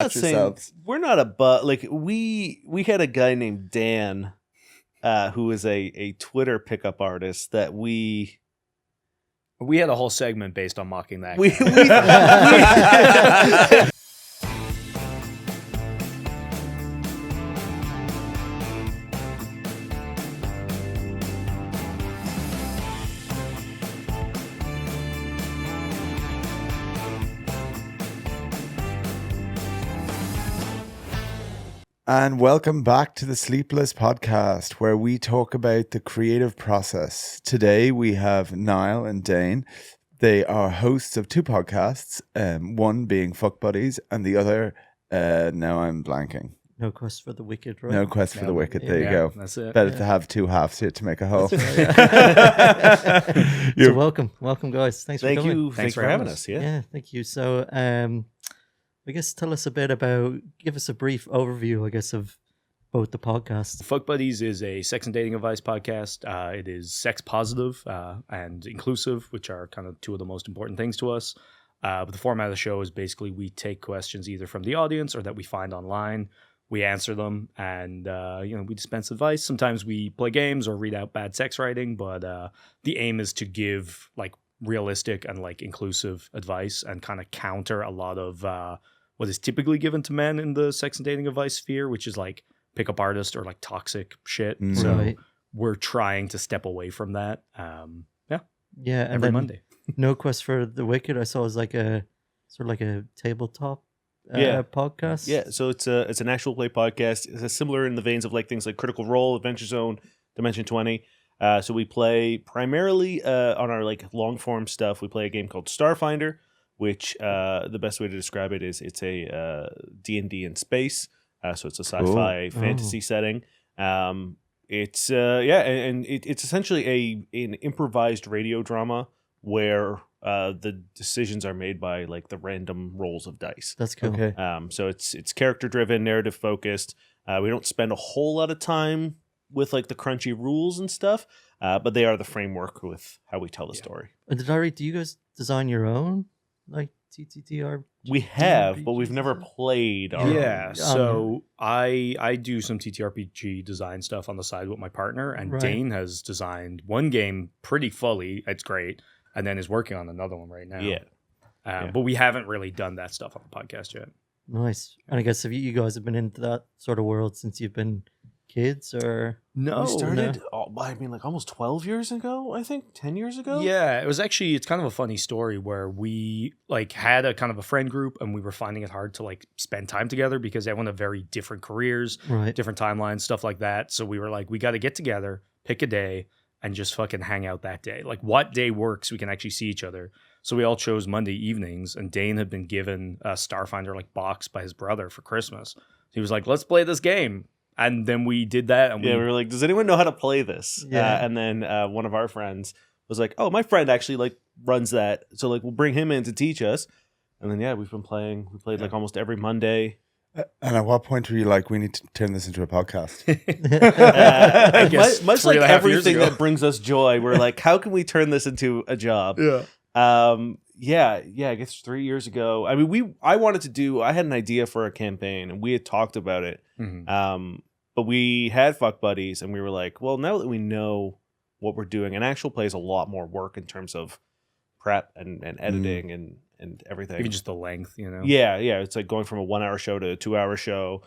not saying we're not like we had a guy named Dan, who is a Twitter pickup artist that we had a whole segment based on mocking that. And welcome back to the Sleepless Podcast, where we talk about the creative process. Today we have Niall and Dane. They are hosts of two podcasts, one being Fuck Buddies and the other, now I'm blanking. No Quest for the Wicked, right? No Quest for the Wicked, there you go. That's it. Better to have two halves here to make a whole. Right, So welcome guys. Thanks for coming. Thanks for having us. Yeah, thank you. So I guess tell us a bit give us a brief overview, I guess, of both the podcasts. Fuck Buddies is a sex and dating advice podcast. It is sex positive and inclusive, which are kind of two of the most important things to us. But the format of the show is basically we take questions either from the audience or that we find online. We answer them and, we dispense advice. Sometimes we play games or read out bad sex writing, but the aim is to give like realistic and like inclusive advice and kind of counter a lot of what is typically given to men in the sex and dating advice sphere, which is like pickup artist or like toxic shit. Mm. So Right. we're trying to step away from that. Yeah, and every then Monday. No Quest for the Wicked, I saw, is like a sort of like a tabletop podcast. Yeah, so it's an actual play podcast. It's similar in the veins of like things like Critical Role, Adventure Zone, Dimension 20. So we play primarily on our like long form stuff. We play a game called Starfinder, which the best way to describe it is it's a D&D in space. So it's a sci-fi fantasy setting. It's it's essentially an improvised radio drama where the decisions are made by like the random rolls of dice. That's cool. Okay. So it's character driven, narrative focused. We don't spend a whole lot of time with like the crunchy rules and stuff, but they are the framework with how we tell the story. And did I read, do you guys design your own like TTTR? We have, but we've never played our Yeah, own. so I do some TTRPG design stuff on the side with my partner, and Right. Dain has designed one game pretty fully. It's great, and then is working on another one right now. Yeah. But we haven't really done that stuff on the podcast yet. Nice. And I guess if you guys have been into that sort of world since you've been kids, or No, We started, like almost 12 years ago, I think, 10 years ago. Yeah, it's kind of a funny story where we like had a kind of a friend group and we were finding it hard to like spend time together because everyone had very different careers, right? different timelines, stuff like that. So we were like, we got to get together, pick a day, and just fucking hang out that day. Like what day works, we can actually see each other. So we all chose Monday evenings, and Dain had been given a Starfinder like box by his brother for Christmas. He was like, let's play this game. And then we did that. And we were like, does anyone know how to play this? Yeah. And then one of our friends was like, oh, my friend actually like runs that. So like we'll bring him in to teach us. And then, we've been playing. We played like almost every Monday. And at what point were you like, we need to turn this into a podcast? I guess much like 3.5 years everything ago. that brings us joy, we're like, how can we turn this into a job? Yeah. I guess 3 years ago. I mean, I had an idea for a campaign and we had talked about it. Mhm. But we had Fuck Buddies and we were like, well, now that we know what we're doing, and actual play is a lot more work in terms of prep and editing and everything. Even just the length, you know? Yeah. It's like going from a 1 hour show to a 2 hour show,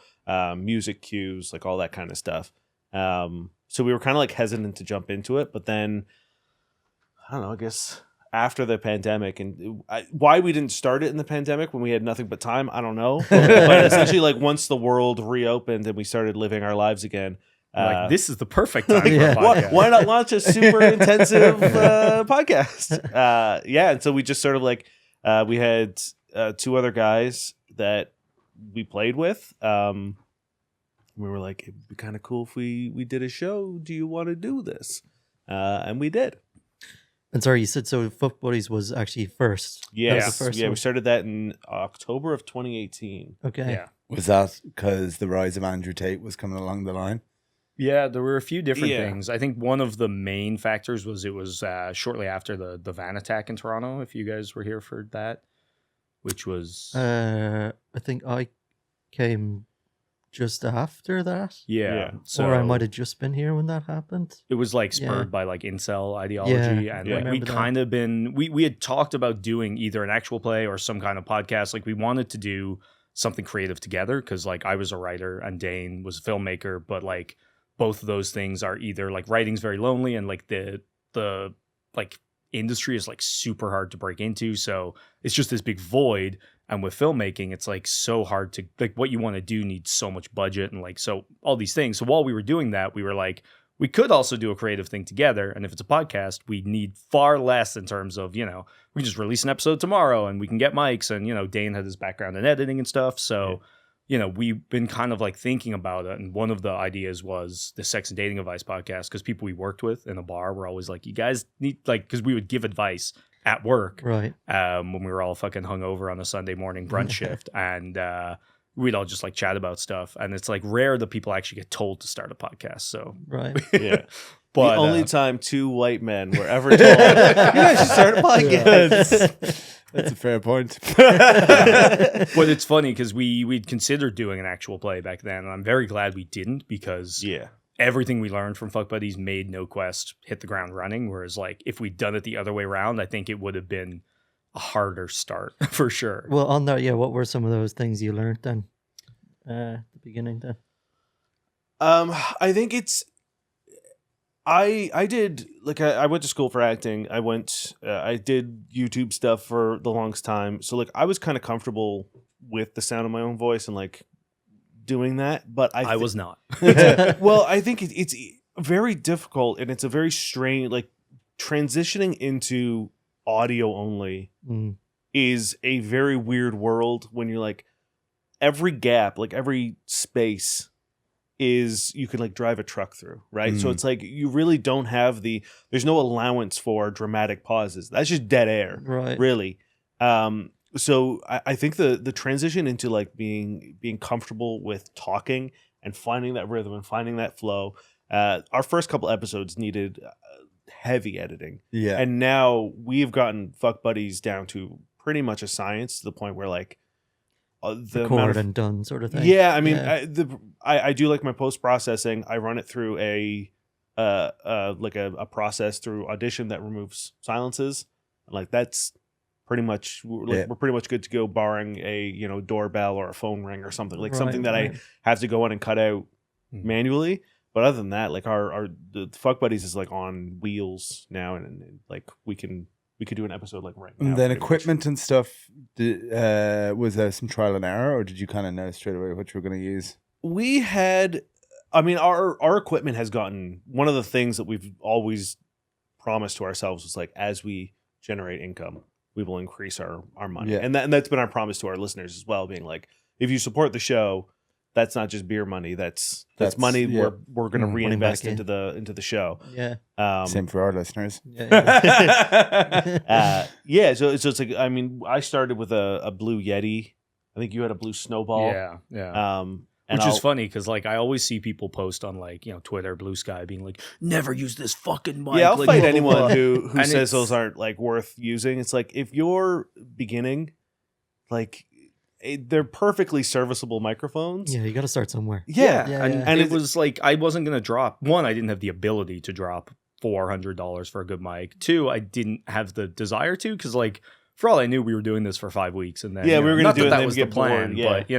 music cues, like all that kind of stuff. So we were kind of like hesitant to jump into it, but then I don't know, I guess after the pandemic and why we didn't start it in the pandemic when we had nothing but time, I don't know. But essentially like once the world reopened and we started living our lives again, Like, this is the perfect time for a Yeah. podcast. why not launch a super intensive podcast? And so we just sort of like we had two other guys that we played with. We were like, it'd be kind of cool if we did a show. Do you want to do this? And we did. And sorry, you said so Fuck Buddies was actually first. That Yeah, was the first we one. started that in October of 2018. Okay. Yeah. Was that because the rise of Andrew Tate was coming along the line? Yeah, there were a few different Yeah. things. I think one of the main factors was it was shortly after the van attack in Toronto, if you guys were here for that, which was... I think I came just after that. Yeah. Yeah. Or I might have just been here when that happened. It was like spurred by like incel ideology, Yeah, and yeah. like I we'd remember that. kind of been we had talked about doing either an actual play or some kind of podcast. Like we wanted to do something creative together because like I was a writer and Dain was a filmmaker, but like both of those things are either like writing's very lonely and like the like industry is like super hard to break into, so it's just this big void. And with filmmaking, it's like so hard to like what you want to do needs so much budget and like so all these things. So while we were doing that, we were like, we could also do a creative thing together. And if it's a podcast, we need far less in terms of, you know, we just release an episode tomorrow and we can get mics. And, you know, Dain had his background in editing and stuff. So, you know, we've been kind of like thinking about it. And one of the ideas was the sex and dating advice podcast, because people we worked with in a bar were always like, you guys need like, because we would give advice at work Right. when we were all fucking hungover on a Sunday morning brunch shift, and we'd all just like chat about stuff. And it's like rare that people actually get told to start a podcast. So Right. Yeah. but the only time two white men were ever told, you guys should start a podcast. That's a fair point. but it's funny because we'd considered doing an actual play back then, and I'm very glad we didn't, because Yeah. everything we learned from Fuck Buddies made No Quest hit the ground running. Whereas like if we'd done it the other way around, I think it would have been a harder start for sure. Well, on that, yeah, what were some of those things you learned then? At the beginning then? I think it's I did like I went to school for acting. I did YouTube stuff for the longest time. So like I was kind of comfortable with the sound of my own voice and like doing that, but I was not. well, I think it's very difficult, and it's a very strange like transitioning into audio only Mm. is a very weird world when you're like every gap, like every space is you could like drive a truck through, right? So Mm. it's like you really don't have there's no allowance for dramatic pauses. That's just dead air, Right. really. So I think the transition into like being comfortable with talking and finding that rhythm and finding that flow. Our first couple episodes needed heavy editing, Yeah. and now we've gotten Fuck Buddies down to pretty much a science, to the point where like the amount Record of and done sort of thing. yeah, I mean, Yeah. I do like my post processing. I run it through a process through Audition that removes silences. Like that's pretty much we're pretty much good to go, barring a doorbell or a phone ring or something like something that I have to go in and cut out manually. But other than that, like the Fuck Buddies is like on wheels now, and like we could do an episode like right now. And then pretty much. equipment and stuff, was there some trial and error, or did you kind of know straight away what you were going to use? We had, I mean, our equipment has gotten, one of the things that we've always promised to ourselves was like, as we generate income, we will increase our money. Yeah. And that's been our promise to our listeners as well, being like, if you support the show, that's not just beer money. That's money yeah. we're going to Money reinvest back in. into the show. Yeah. Same for our listeners. Yeah. Yeah. So it's like, I mean, I started with a blue Yeti. I think you had a blue Snowball. Yeah. And Which is funny because like I always see people post on like Twitter, Blue Sky, being like, "Never use this fucking mic." Yeah, I'll like, fight blah, blah, anyone blah. who And says it's- those aren't like worth using. It's like if you're beginning, like they're perfectly serviceable microphones. Yeah, you got to start somewhere. Yeah. Yeah, and, yeah. And it it's- was like I wasn't gonna drop. One, I didn't have the ability to drop $400 for a good mic. Two, I didn't have the desire to, because like for all I knew, we were doing this for 5 weeks, and then Yeah, we were gonna not do it that and then was get the plan, bored, yeah. but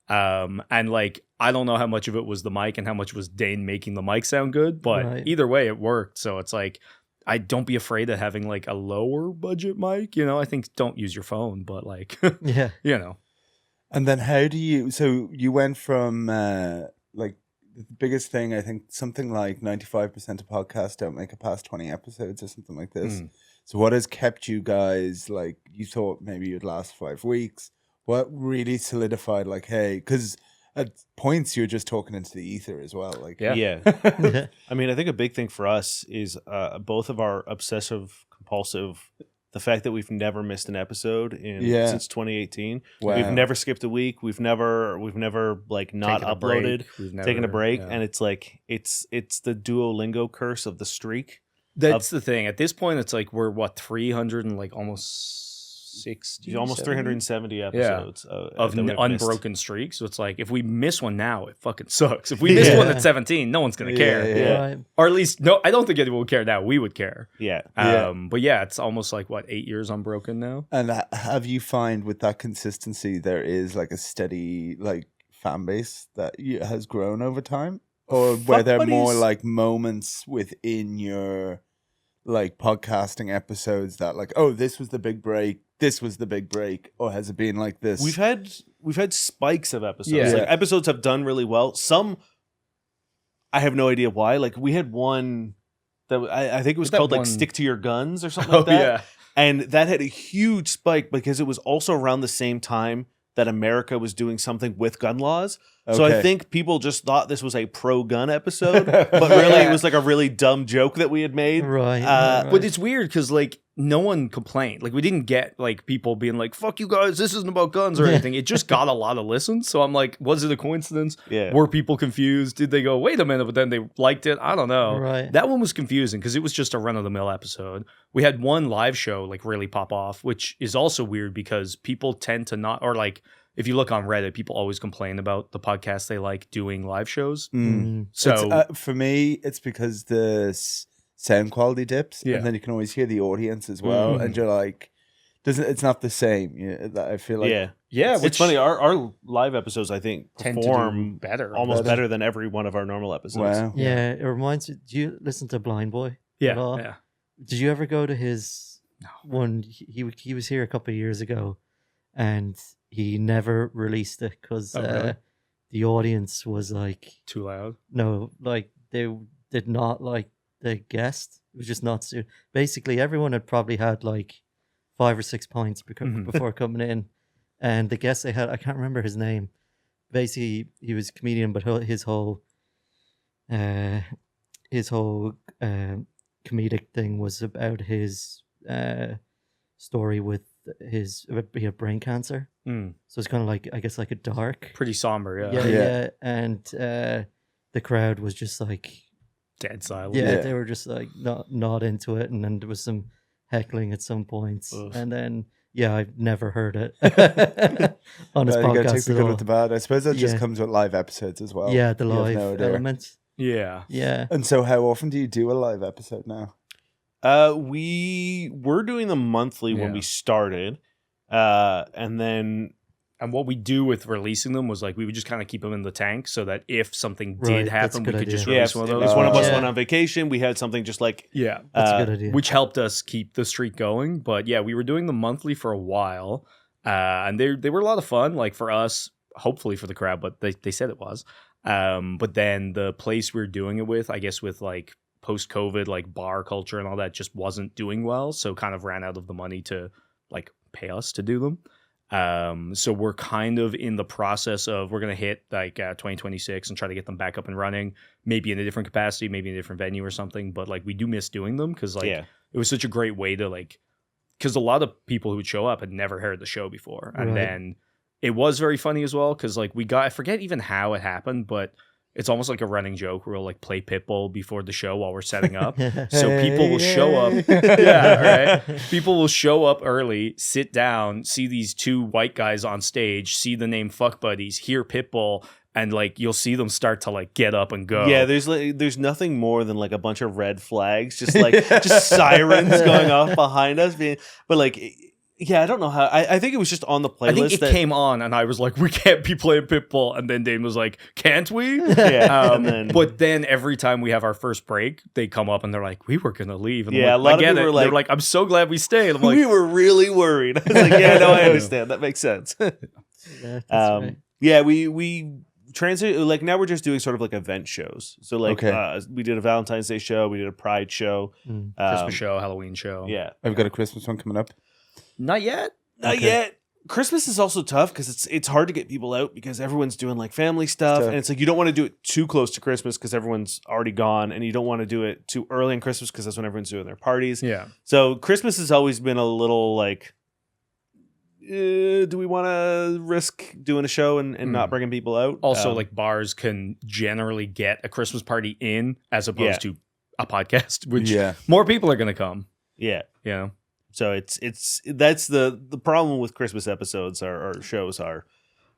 and like I don't know how much of it was the mic and how much was Dain making the mic sound good, but Right. either way, it worked. So it's like I don't be afraid of having like a lower budget mic. I think don't use your phone, but like Yeah. And then how do you, so you went from like the biggest thing, I think something like 95% of podcasts don't make it past 20 episodes or something like this. Mm. So what has kept you guys, like you thought maybe you'd last 5 weeks? What really solidified like, hey, because at points you're just talking into the ether as well. Like, Yeah. Yeah. I mean, I think a big thing for us is both of our obsessive compulsive, the fact that we've never missed an episode since 2018. Wow. We've never skipped a week. We've never like not Taking a uploaded, break. We've taken a never- break, yeah. and it's like it's the Duolingo curse of the streak. That's the thing. At this point, it's like we're 300 and like almost 60, almost 70? 370 episodes of that we've unbroken streaks. So it's like if we miss one now, it fucking sucks. If we miss one at 17, no one's gonna care. Yeah. Right. Or at least no, I don't think anyone would care now. We would care. Yeah. But yeah, it's almost like what 8 years unbroken now. And have you find with that consistency there is like a steady like fan base that has grown over time, or were there more like moments within your like podcasting episodes that like, oh, this was the big break, or has it been like this? We've had spikes of episodes. Yeah. Like episodes have done really well. Some I have no idea why. Like we had one that I think it was called like "Stick to Your Guns" or something like that. Yeah. And that had a huge spike because it was also around the same time that America was doing something with gun laws. So I Okay. think people just thought this was a pro-gun episode, but really it was like a really dumb joke that we had made. Right. But it's weird because like no one complained. Like we didn't get like people being like, fuck you guys, this isn't about guns or anything. It just got a lot of listens. So I'm like, was it a coincidence? Yeah. Were people confused? Did they go, wait a minute, but then they liked it? I don't know. Right. That one was confusing because it was just a run-of-the-mill episode. We had one live show like really pop off, which is also weird because people tend to not, or like if you look on Reddit, people always complain about the podcast they like doing live shows. So for me, it's because the sound quality dips, Yeah. and then you can always hear the audience as well, and you're like, it's not the same. I feel like yeah, It's funny. Our live episodes, I think, tend to do perform better. almost better than every one of our normal episodes. wow. Yeah, it reminds you. Do you listen to Blind Boy? at Yeah, all? yeah. Did you ever go to his one? He was here a couple of years ago, and he never released it because Oh, really? the audience was like, Too loud. no, like they did not like the guest. It was just not suited. Basically, everyone had probably had like 5 or 6 pints before coming in, and the guest they had, I can't remember his name. Basically, he was a comedian, but his whole comedic thing was about his story with he had brain cancer. So it's kind of like, I guess, like a dark. Pretty somber, yeah. Yeah. And the crowd was just like, Dead silent. yeah, they were just like not into it, and then there was some heckling at some points, and then I've never heard it on his You gotta take podcast the at good all. with the bad. I suppose that just Yeah. comes with live episodes as well. Yeah, the You have live no idea. element. Yeah. Yeah. And so, how often do you do a live episode now? We were doing them monthly when Yeah. we started, and then And what we do with releasing them was like we would just kind of keep them in the tank so that if something Right, did that's a happen, we good could just idea. release yeah, one if of it was those. one of us Yeah. went on vacation, we had something just like Yeah. That's a good idea. Which helped us keep the streak going. But yeah, we were doing them monthly for a while. And they were a lot of fun, like for us, hopefully for the crowd, but they said it was. But then the place we were doing it with, I guess with like post-COVID, like bar culture and all that just wasn't doing well. So kind of ran out of the money to like pay us to do them. So we're kind of in the process of we're going to hit like 2026 and try to get them back up and running, maybe in a different capacity, maybe in a different venue or something. But like we do miss doing them because like it was such a great way to like, because a lot of people who would show up had never heard the show before. And Right. then it was very funny as well because like I forget even how it happened, but it's almost like a running joke where we'll like play Pitbull before the show while we're setting up. So people will show up. Yeah, right. People will show up early, sit down, see these two white guys on stage, see the name Fuck Buddies, hear Pitbull, and like you'll see them start to like get up and go. Yeah, there's nothing more than like a bunch of red flags, just like just sirens going off behind us. But like, yeah, I don't know how. I think it was just on the playlist. I think it came on, and I was like, "We can't be playing Pitbull." And then Dain was like, "Can't we?" Yeah, and then, but then every time we have our first break, they come up and they're like, "We were gonna leave." And I'm Yeah, like, a lot I of get people it. were like- They're like, "I'm so glad we stayed." I'm like, we were really worried. I was like, yeah, no, I understand. That makes sense. Yeah, that's right. Yeah, we transit like now we're just doing sort of like event shows. So like we did a Valentine's Day show, we did a Pride show, Christmas show, Halloween show. Yeah, I've got a Christmas one coming up. Not yet. Not yet. Christmas is also tough because it's hard to get people out because everyone's doing like family stuff, and it's like you don't want to do it too close to Christmas because everyone's already gone, and you don't want to do it too early on Christmas because that's when everyone's doing their parties. Yeah. So Christmas has always been a little like, do we want to risk doing a show and not bringing people out? Also, like bars can generally get a Christmas party in as opposed to a podcast, which more people are going to come. Yeah. You know? So that's the problem with Christmas episodes or shows are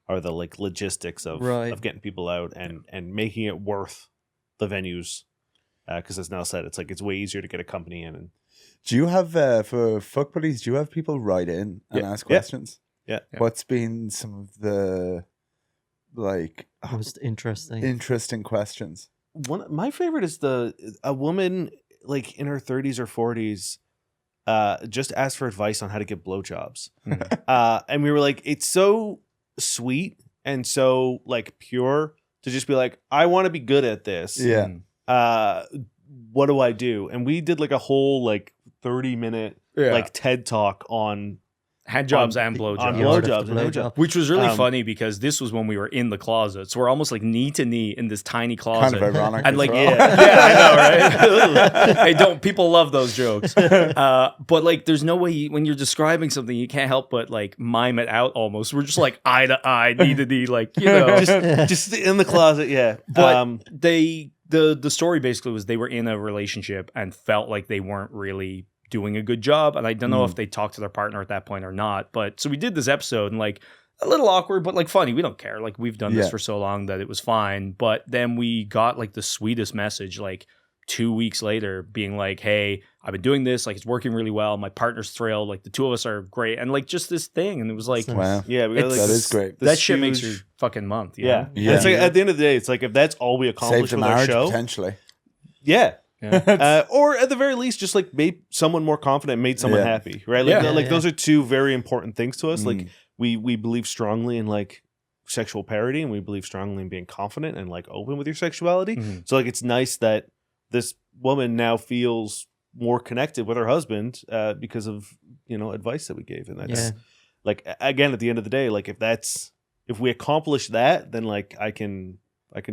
the like logistics of getting people out and making it worth the venues. Because as Niall said, it's like it's way easier to get a company in. And do you have for Fuck Buddies? Do you have people write in and ask questions? Yeah. What's been some of the like most interesting questions? My favorite is a woman like in her 30s or 40s just asked for advice on how to get blowjobs. And we were like, it's so sweet and so like pure to just be like, I want to be good at this. Yeah. What do I do? And we did like a whole like 30-minute like TED talk on hand jobs and blowjobs. On blowjobs and blowjobs. Which was really funny because this was when we were in the closet. So we're almost like knee to knee in this tiny closet. Kind of ironic. And like, well. I know, right? Hey, people love those jokes. But like, there's no way when you're describing something, you can't help but like mime it out almost. We're just like eye to eye, knee to knee, like, you know. just in the closet, yeah. But the story basically was they were in a relationship and felt like they weren't really doing a good job, and I don't know if they talked to their partner at that point or not, but so we did this episode and like a little awkward but like funny. We don't care, like we've done this for so long that it was fine. But then we got like the sweetest message like 2 weeks later being like, hey, I've been doing this, like it's working really well, my partner's thrilled, like the two of us are great, and like just this thing. And it was like, wow, yeah, we got, like, that is great. That shit makes your fucking month. Yeah. It's like at the end of the day, it's like if that's all we accomplish with our show, potentially, or at the very least, just like made someone more confident, made someone happy, right? Like, those are two very important things to us. Like we believe strongly in like sexual parity, and we believe strongly in being confident and like open with your sexuality. So like it's nice that this woman now feels more connected with her husband because of advice that we gave, and that's like again at the end of the day, like if we accomplish that, then like I can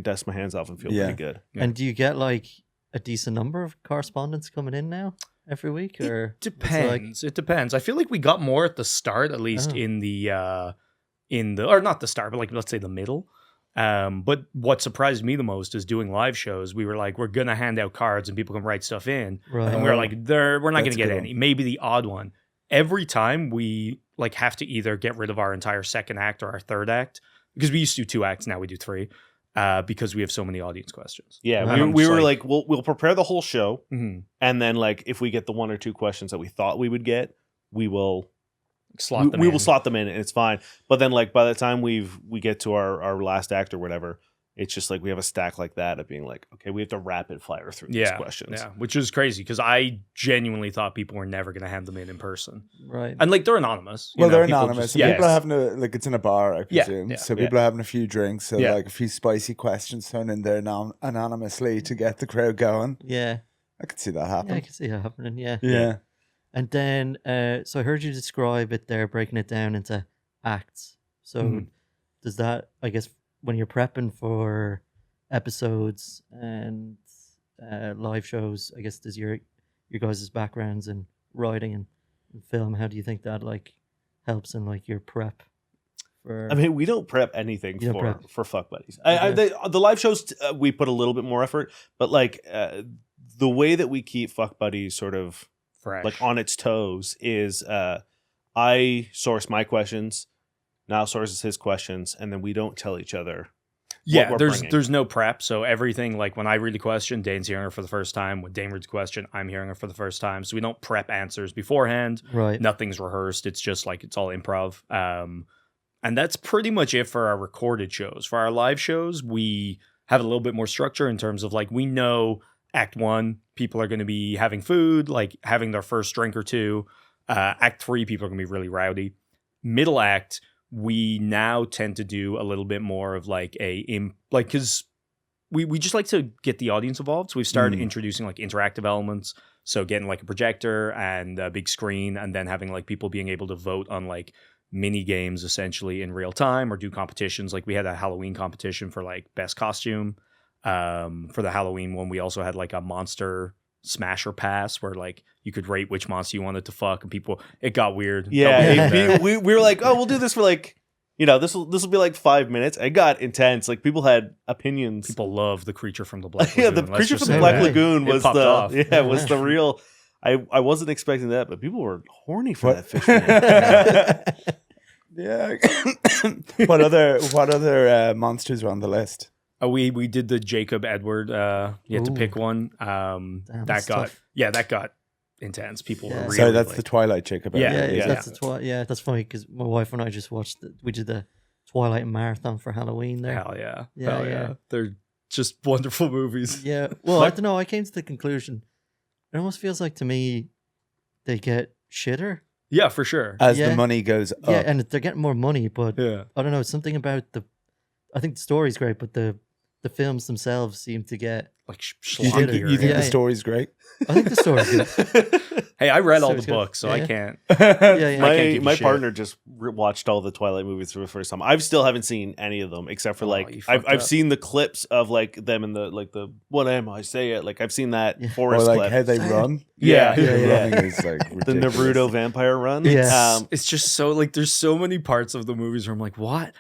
dust my hands off and feel pretty good. And do you get like a decent number of correspondence coming in now every week, or it depends? It depends. I feel like we got more at the start, at least in the or not the start, but like let's say the middle. But what surprised me the most is doing live shows. We were like, we're gonna hand out cards and people can write stuff in, and we were like, we're not gonna get any. Maybe the odd one. Every time we like have to either get rid of our entire second act or our third act, because we used to do 2 acts, now we do 3. Because we have so many audience questions. Yeah, we were like, we'll prepare the whole show, and then like if we get the 1 or 2 questions that we thought we would get, we will slot them. We will slot them in, and it's fine. But then like by the time we get to our last act or whatever, it's just like we have a stack like that of being like, okay, we have to rapid fire through these questions. Yeah, which is crazy because I genuinely thought people were never going to hand them in person. Right. And like they're anonymous. Well, they're anonymous. People are having like it's in a bar, I presume. Yeah. So people are having a few drinks. So like a few spicy questions thrown in there anonymously to get the crowd going. Yeah. I could see that happen. Yeah, I can see that happening. Yeah. Yeah. And then, so I heard you describe it there, breaking it down into acts. So does that, I guess, when you're prepping for episodes and live shows, I guess, does your guys' backgrounds in writing and film, how do you think that like helps in like your prep? I mean, we don't prep anything for Fuck Buddies. The live shows, we put a little bit more effort, but like the way that we keep Fuck Buddies sort of fresh, like on its toes is I source my questions, Niall sources his questions, and then we don't tell each other. Yeah, there's no prep. So everything, like when I read a question, Dane's hearing it for the first time. When Dain reads a question, I'm hearing it for the first time. So we don't prep answers beforehand. Right. Nothing's rehearsed. It's just like it's all improv. And that's pretty much it for our recorded shows. For our live shows, we have a little bit more structure in terms of like we know Act 1, people are going to be having food, like having their first drink or two. Act 3, people are going to be really rowdy. Middle act, we now tend to do a little bit more of like because we just like to get the audience involved. So we've started introducing like interactive elements. So getting like a projector and a big screen, and then having like people being able to vote on like mini games essentially in real time or do competitions. Like we had a Halloween competition for like best costume. For the Halloween one, we also had like a monster smasher pass where like you could rate which monster you wanted to fuck, and it got weird. Yeah, we were like, oh, we'll do this for like, this will be like 5 minutes. It got intense. Like people had opinions. People love the creature from the Black Lagoon. Yeah, the creature from the Black Lagoon was the real. I wasn't expecting that, but people were horny for that fish man. Yeah. What other monsters were on the list? We did the Jacob Edward. You had to pick one. that's tough. That got intense. People were really So that's like, the Twilight Jacob. Yeah. That's that's funny because my wife and I just watched. We did the Twilight marathon for Halloween. There, hell yeah, Yeah, hell yeah. They're just wonderful movies. yeah. Well, I don't know. I came to the conclusion. It almost feels like to me, they get shitter. Yeah, for sure. As Yeah. the money goes up. Yeah, and they're getting more money, but Yeah. I don't know. Something about I think the story's great, but the films themselves seem to get. Like You think, schlockier. you think Yeah. the story's great? I think the story's good. Hey, I read all Story's the good. books, so I Yeah. can't. Yeah, yeah. I can't give a My shit. partner just watched all the Twilight movies for the first time. I still haven't seen any of them except for Oh, like you I've fucked up. seen the clips of like them in the like the what am I say it like I've seen that Yeah. Or forest like clip. how they run. Yeah, The yeah. running is like the ridiculous. Naruto vampire run. Yeah. It's just so like there's so many parts of the movies where I'm like, what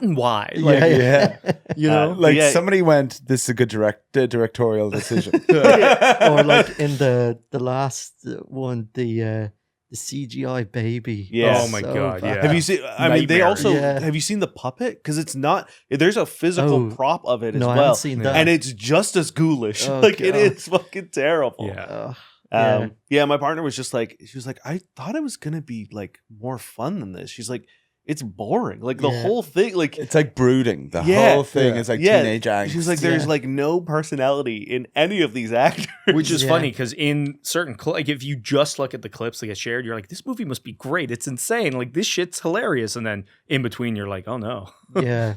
and why? Yeah, Like, yeah. you know, Like Yeah. somebody went, this is a good directorial decision. Or like in the last one, the CGI baby. Yeah. Oh my God, yeah. Have you seen? I mean, they Nightmare. also Yeah. have you seen the puppet? Because it's not. There's a physical Oh. prop of it as No, I well, haven't seen that. and it's just as ghoulish. Oh, like it God. is fucking terrible. Yeah. Yeah. My partner was just like, she was like, I thought it was gonna be like more fun than this. She's like, it's boring. Like the Yeah. whole thing, like It's like brooding. The Yeah. whole thing Yeah. is like yeah. teenage angst. She's like, there's Yeah. like no personality in any of these actors. Which is Yeah. funny because in certain like if you just look at the clips that get shared, you're like, this movie must be great. It's insane. Like this shit's hilarious. And then in between, you're like, oh no. Yeah.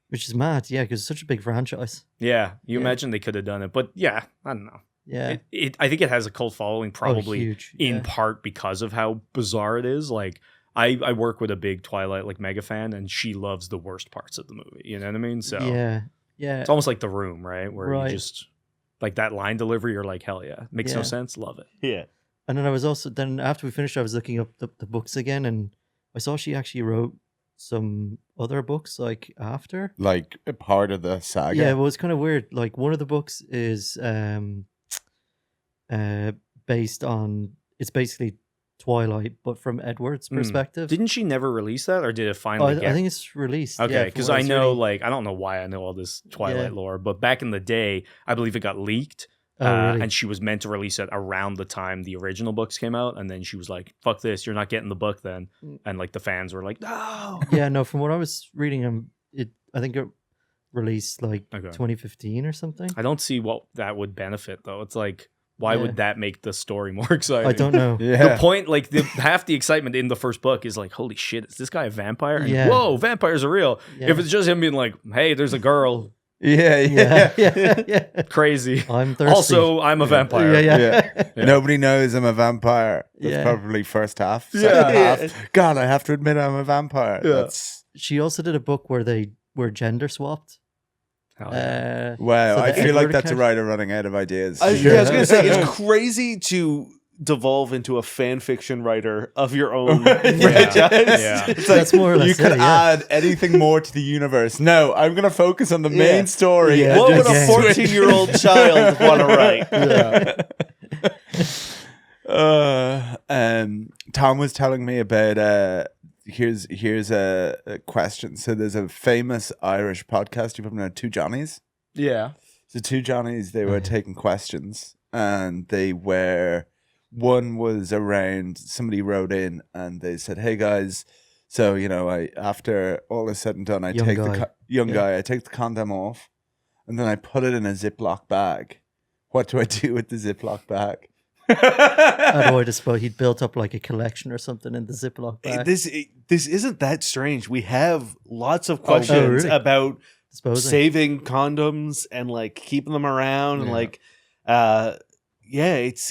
Which is mad, yeah, because it's such a big franchise. Yeah, you Yeah. imagine they could have done it, but yeah, I don't know. Yeah. I think it has a cult following, probably huge. in Yeah. part because of how bizarre it is. Like I work with a big Twilight like mega fan, and she loves the worst parts of the movie. You know what I mean? So Yeah. Yeah. it's almost like The Room, right? Where Right. you just like that line delivery, you're like, hell yeah, makes no Yeah. sense, love it. Yeah. And then I was also then after we finished, I was looking up the books again, and I saw she actually wrote some other books like after. like a part of the saga. Yeah, well, it's kind of weird. Like one of the books is based on it's basically Twilight, but from Edward's perspective. Didn't she never release that, or did it Oh, finally I get? think it's released. Okay, yeah, because from what I was know, reading. like, I don't know why I know all this Twilight Yeah. lore, but back in the day, I believe it got leaked. Oh, really? And she was meant to release it around the time the original books came out, and then she was like, "Fuck this, you're not getting the book then." And like the fans were like, "No." Yeah, no. From what I was reading, I think it released like Okay. 2015 or something. I don't see what that would benefit though. It's like, why Yeah. would that make the story more exciting? I don't know. Yeah. The point, like half the excitement in the first book is like, holy shit, is this guy a vampire? And Yeah. whoa, vampires are real. Yeah. If it's just him being like, hey, there's a girl, Yeah, yeah. Yeah, yeah. crazy. I'm thirsty. Also, I'm a vampire. yeah. Yeah. Nobody knows I'm a vampire. That's Yeah. probably first half. Yeah. Second half. God, I have to admit I'm a vampire. Yeah. That's She also did a book where they were gender swapped. Hell yeah. wow. So I the feel like Edward that's a account- writer running out of ideas. I was gonna say it's crazy to devolve into a fan fiction writer of your own franchise. Yeah. It's That's more or less you could it, yeah. add anything more to the universe. No, I'm going to focus on the main story. Yeah. and What would just a switch. 14-year-old child want to write? Tom was telling me about here's a question. So there's a famous Irish podcast. You probably know Two Johnnies. Yeah. So Two Johnnies, they were taking questions, and they were one was around somebody wrote in and they said, "Hey guys, so I after all is said and done, I Young take guy. the guy, I take the condom off, and then I put it in a Ziploc bag. What do I do with the Ziploc bag?" Otherwise, I suppose he'd built up like a collection or something in the Ziploc bag. This isn't that strange. We have lots of questions really? about Disposing. saving condoms and like keeping them around and Yeah. like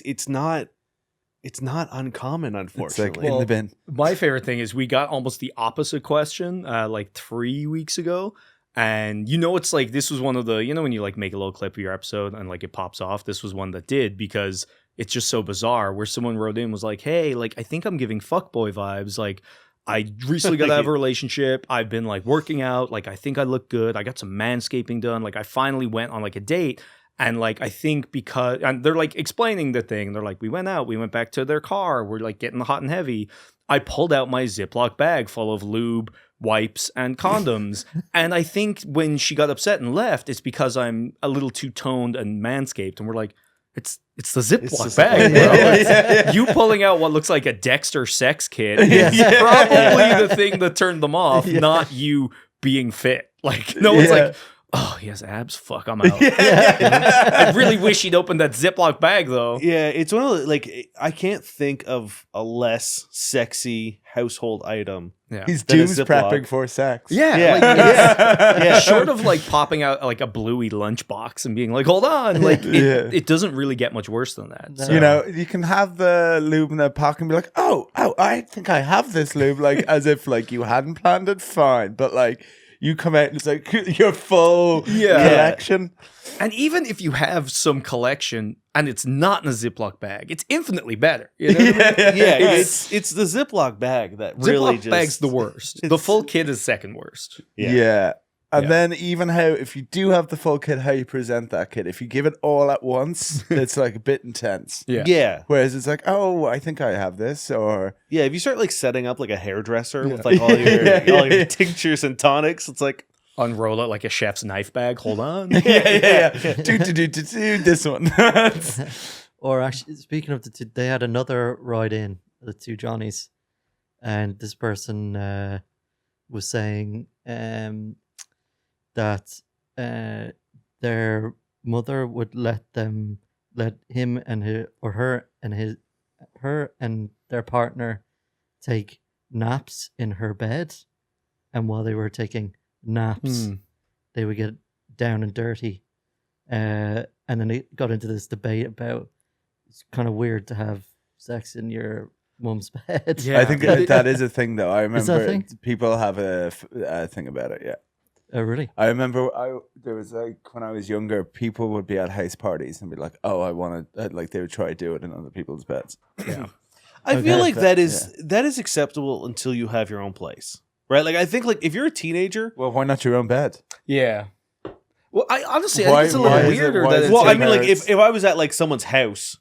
it's not uncommon, It's unfortunately. like in the bin. My favorite thing is we got almost the opposite question like 3 weeks ago. And it's like this was one of the, when you like make a little clip of your episode and like it pops off, this was one that did because it's just so bizarre where someone wrote in was like, hey, like I think I'm giving fuckboy vibes. Like I recently got out of a relationship. I've been like working out. Like I think I look good. I got some manscaping done. Like I finally went on like a date. And like, I think because, and they're like explaining the thing. They're like, we went back to their car. We're like getting hot and heavy. I pulled out my Ziploc bag full of lube, wipes, and condoms. And I think when she got upset and left, it's because I'm a little too toned and manscaped. And we're like, it's the Ziploc bag, bro. You pulling out what looks like a Dexter sex kit is probably the thing that turned them off, not you being fit. Like, no one's like, oh, he has abs? Fuck, I'm out. I really wish he'd opened that Ziploc bag, though. Yeah, it's one of the, like, I can't think of a less sexy household item. Yeah. He's Than a doom Ziploc. prepping for sex. Yeah. Short of like popping out like a bluey lunchbox and being like, hold on, like it doesn't really get much worse than that. So. You know, you can have the lube in the pocket and be like, oh, I think I have this lube, like as if like you hadn't planned it, fine. But like you come out and it's like your full collection. And even if you have some collection and it's not in a Ziploc bag, it's infinitely better. You know what I mean? It's the Ziploc bag that really Ziploc bag's the worst. The full kit is second worst. Yeah. And then even how, if you do have the full kit, how you present that kit. If you give it all at once, it's like a bit intense. Yeah. Whereas it's like, oh, I think I have this, or Yeah, if you start like setting up like a hairdresser with like all your tinctures and tonics, it's like Unroll it like a chef's knife bag. Hold on. do this one. Or actually, speaking of they had another ride in, the two Johnnies, and this person was saying that their mother would let him and her and their partner take naps in her bed, and while they were taking naps, they would get down and dirty, and then they got into this debate about it's kind of weird to have sex in your mum's bed. Yeah. I think that is a thing, though. I Is that a remember thing? people have a thing about it. Yeah. Oh, really? I remember there was like when I was younger, people would be at house parties and be like, "Oh, I want to," like they would try to do it in other people's beds. Yeah. I feel like That- that is acceptable until you have your own place. Right? Like I think like if you're a teenager, Well, why not your own bed? Yeah. Well, I honestly, I Why- think it's a little why is it- weirder why that is it's it well, so I mean like parents- if I was at like someone's house,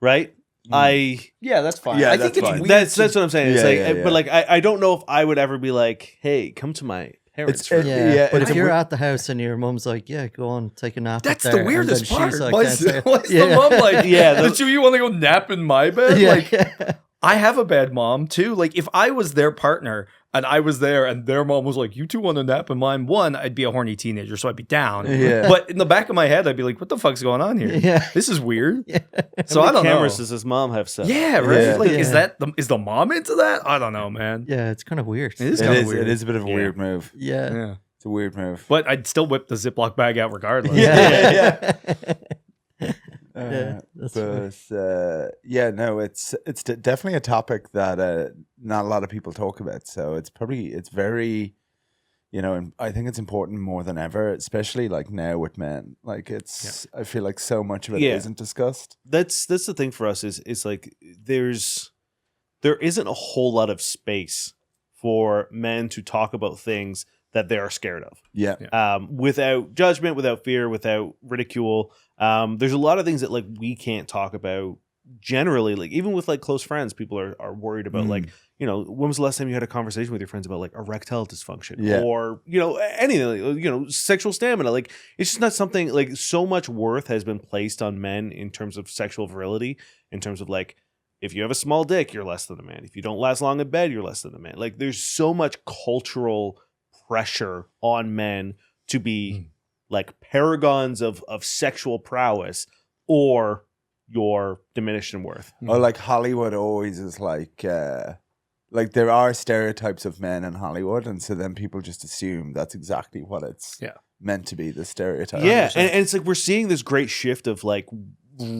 right? yeah, that's fine. Yeah, I that's think it's fine. weird. That's what I'm saying. It's Yeah, like yeah, yeah. but like I don't know if I would ever be like, "Hey, come to my parents." It's- room. Yeah, but it's if a you're weird- at the house and your mum's like, "Yeah, go on, take a nap." That's up the there," and weirdest then part. she's like, Why is downstairs. the mom like, Yeah, the two of you want to go nap in my bed? Yeah, Like, I have a bad mom too. Like, if I was their partner and I was there and their mom was like, you two want to nap in mine, one, I'd be a horny teenager, so I'd be down. Yeah. But in the back of my head, I'd be like, what the fuck's going on here? Yeah. This is weird. Yeah. So How I many don't cameras know. does his mom have set? Yeah, right. Yeah. Like, Yeah. is the mom into that? I don't know, man. Yeah, it's kind of weird. It is It kind of is. weird. It is a bit of a Yeah. weird move. Yeah. Yeah. It's a weird move. But I'd still whip the Ziploc bag out regardless. Yeah. Yeah, that's right. But no, it's definitely a topic that not a lot of people talk about. So it's very, and I think it's important more than ever, especially like now with men. Like I feel like so much of it Yeah. not discussed. That's the thing for us is like there isn't a whole lot of space for men to talk about things that they are scared of. Yeah. Without judgment, without fear, without ridicule. There's a lot of things that like we can't talk about generally, like even with like close friends, people are worried about like, when was the last time you had a conversation with your friends about like erectile dysfunction Yeah. or, anything, sexual stamina. Like it's just not something like so much worth has been placed on men in terms of sexual virility, in terms of like, if you have a small dick, you're less than a man. If you don't last long in bed, you're less than a man. Like there's so much cultural pressure on men to be like paragons of sexual prowess, or you're diminished in worth. Or like Hollywood always is like there are stereotypes of men in Hollywood, and so then people just assume that's exactly what it's meant to be, the stereotype. Yeah, and it's like we're seeing this great shift of like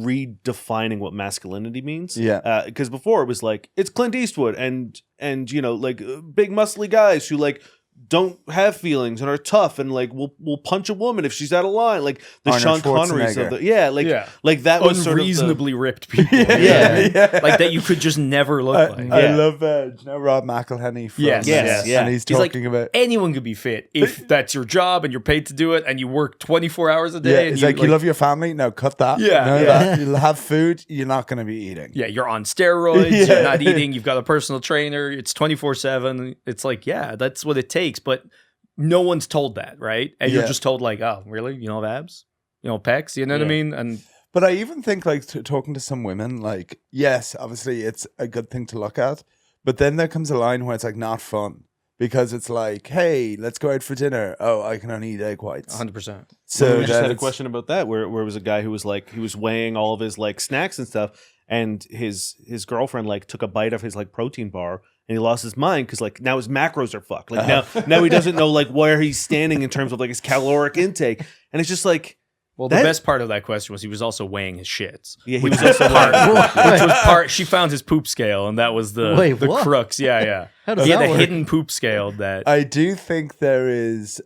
redefining what masculinity means. Yeah. Because before it was like it's Clint Eastwood and like big muscly guys who like don't have feelings and are tough and like will punch a woman if she's out of line, like the Arnold Sean Connerys of Schwarzenegger. like that was unreasonably ripped people. Yeah. Like that you could just never look like. I love Rob McElhenney from Yes. and he's like, talking about anyone could be fit if that's your job and you're paid to do it and you work 24 hours a day. And it's like you love your family. No, cut that. Yeah. No, that. You'll have food. You're not going to be eating. Yeah, you're on steroids. You're not eating. You've got a personal trainer. It's 24/7. It's like, yeah, that's what it takes. But no one's told that, right? And you're just told like, oh, really? You don't have abs? You know, pecs? You know what I mean? And but I even think like talking to some women, like, yes, obviously it's a good thing to look at, but then there comes a line where it's like not fun because it's like, hey, let's go out for dinner. Oh, I can only eat egg whites. 100%. So we just had a question about that where it was a guy who was like, he was weighing all of his like snacks and stuff, and his girlfriend like took a bite of his like protein bar. And he lost his mind because like now his macros are fucked. Like now he doesn't know like where he's standing in terms of like his caloric intake. And it's just like, well, the best part of that question was he was also weighing his shits. Yeah, he was also which was part. She found his poop scale, and that was the what? crux. Yeah. How does He had that a work? hidden poop scale that. I do think there is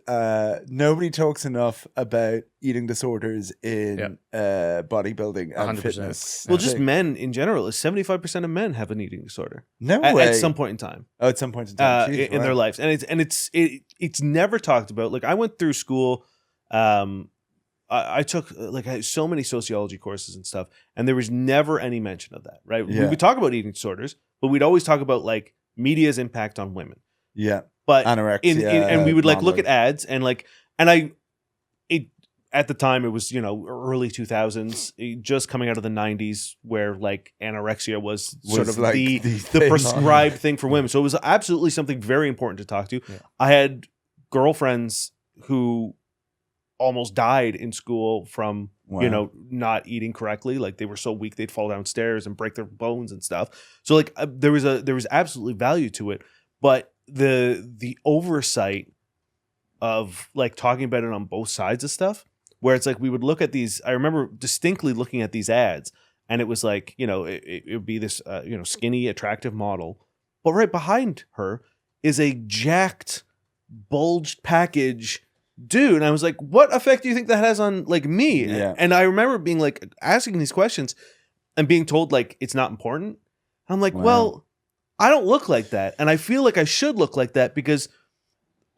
nobody talks enough about eating disorders in bodybuilding and 100%. fitness. well, just men in general. 75% of men have an eating disorder no way. at some point in time. Oh, at some point in time. Jeez, in their lives, and it's never talked about. Like I went through school. I took so many sociology courses and stuff, and there was never any mention of that. Right? Yeah. We would talk about eating disorders, but we'd always talk about like media's impact on women. Yeah. But Anorexia. and we would like look modeling. at ads and at the time it was early 2000s, just coming out of the 90s where like anorexia was sort of like the thing. prescribed thing for women. So it was absolutely something very important to talk to. Yeah. I had girlfriends who almost died in school from Wow. not eating correctly. Like they were so weak they'd fall downstairs and break their bones and stuff. So like there was absolutely value to it, but the oversight of like talking about it on both sides of stuff, where it's like we would look at these. I remember distinctly looking at these ads, and it was like it would be this skinny, attractive model, but right behind her is a jacked, bulged package dude. And I was like, what effect do you think that has on like me? Yeah. And I remember being like asking these questions and being told like it's not important. I'm like, Wow. well, I don't look like that, and I feel like I should look like that because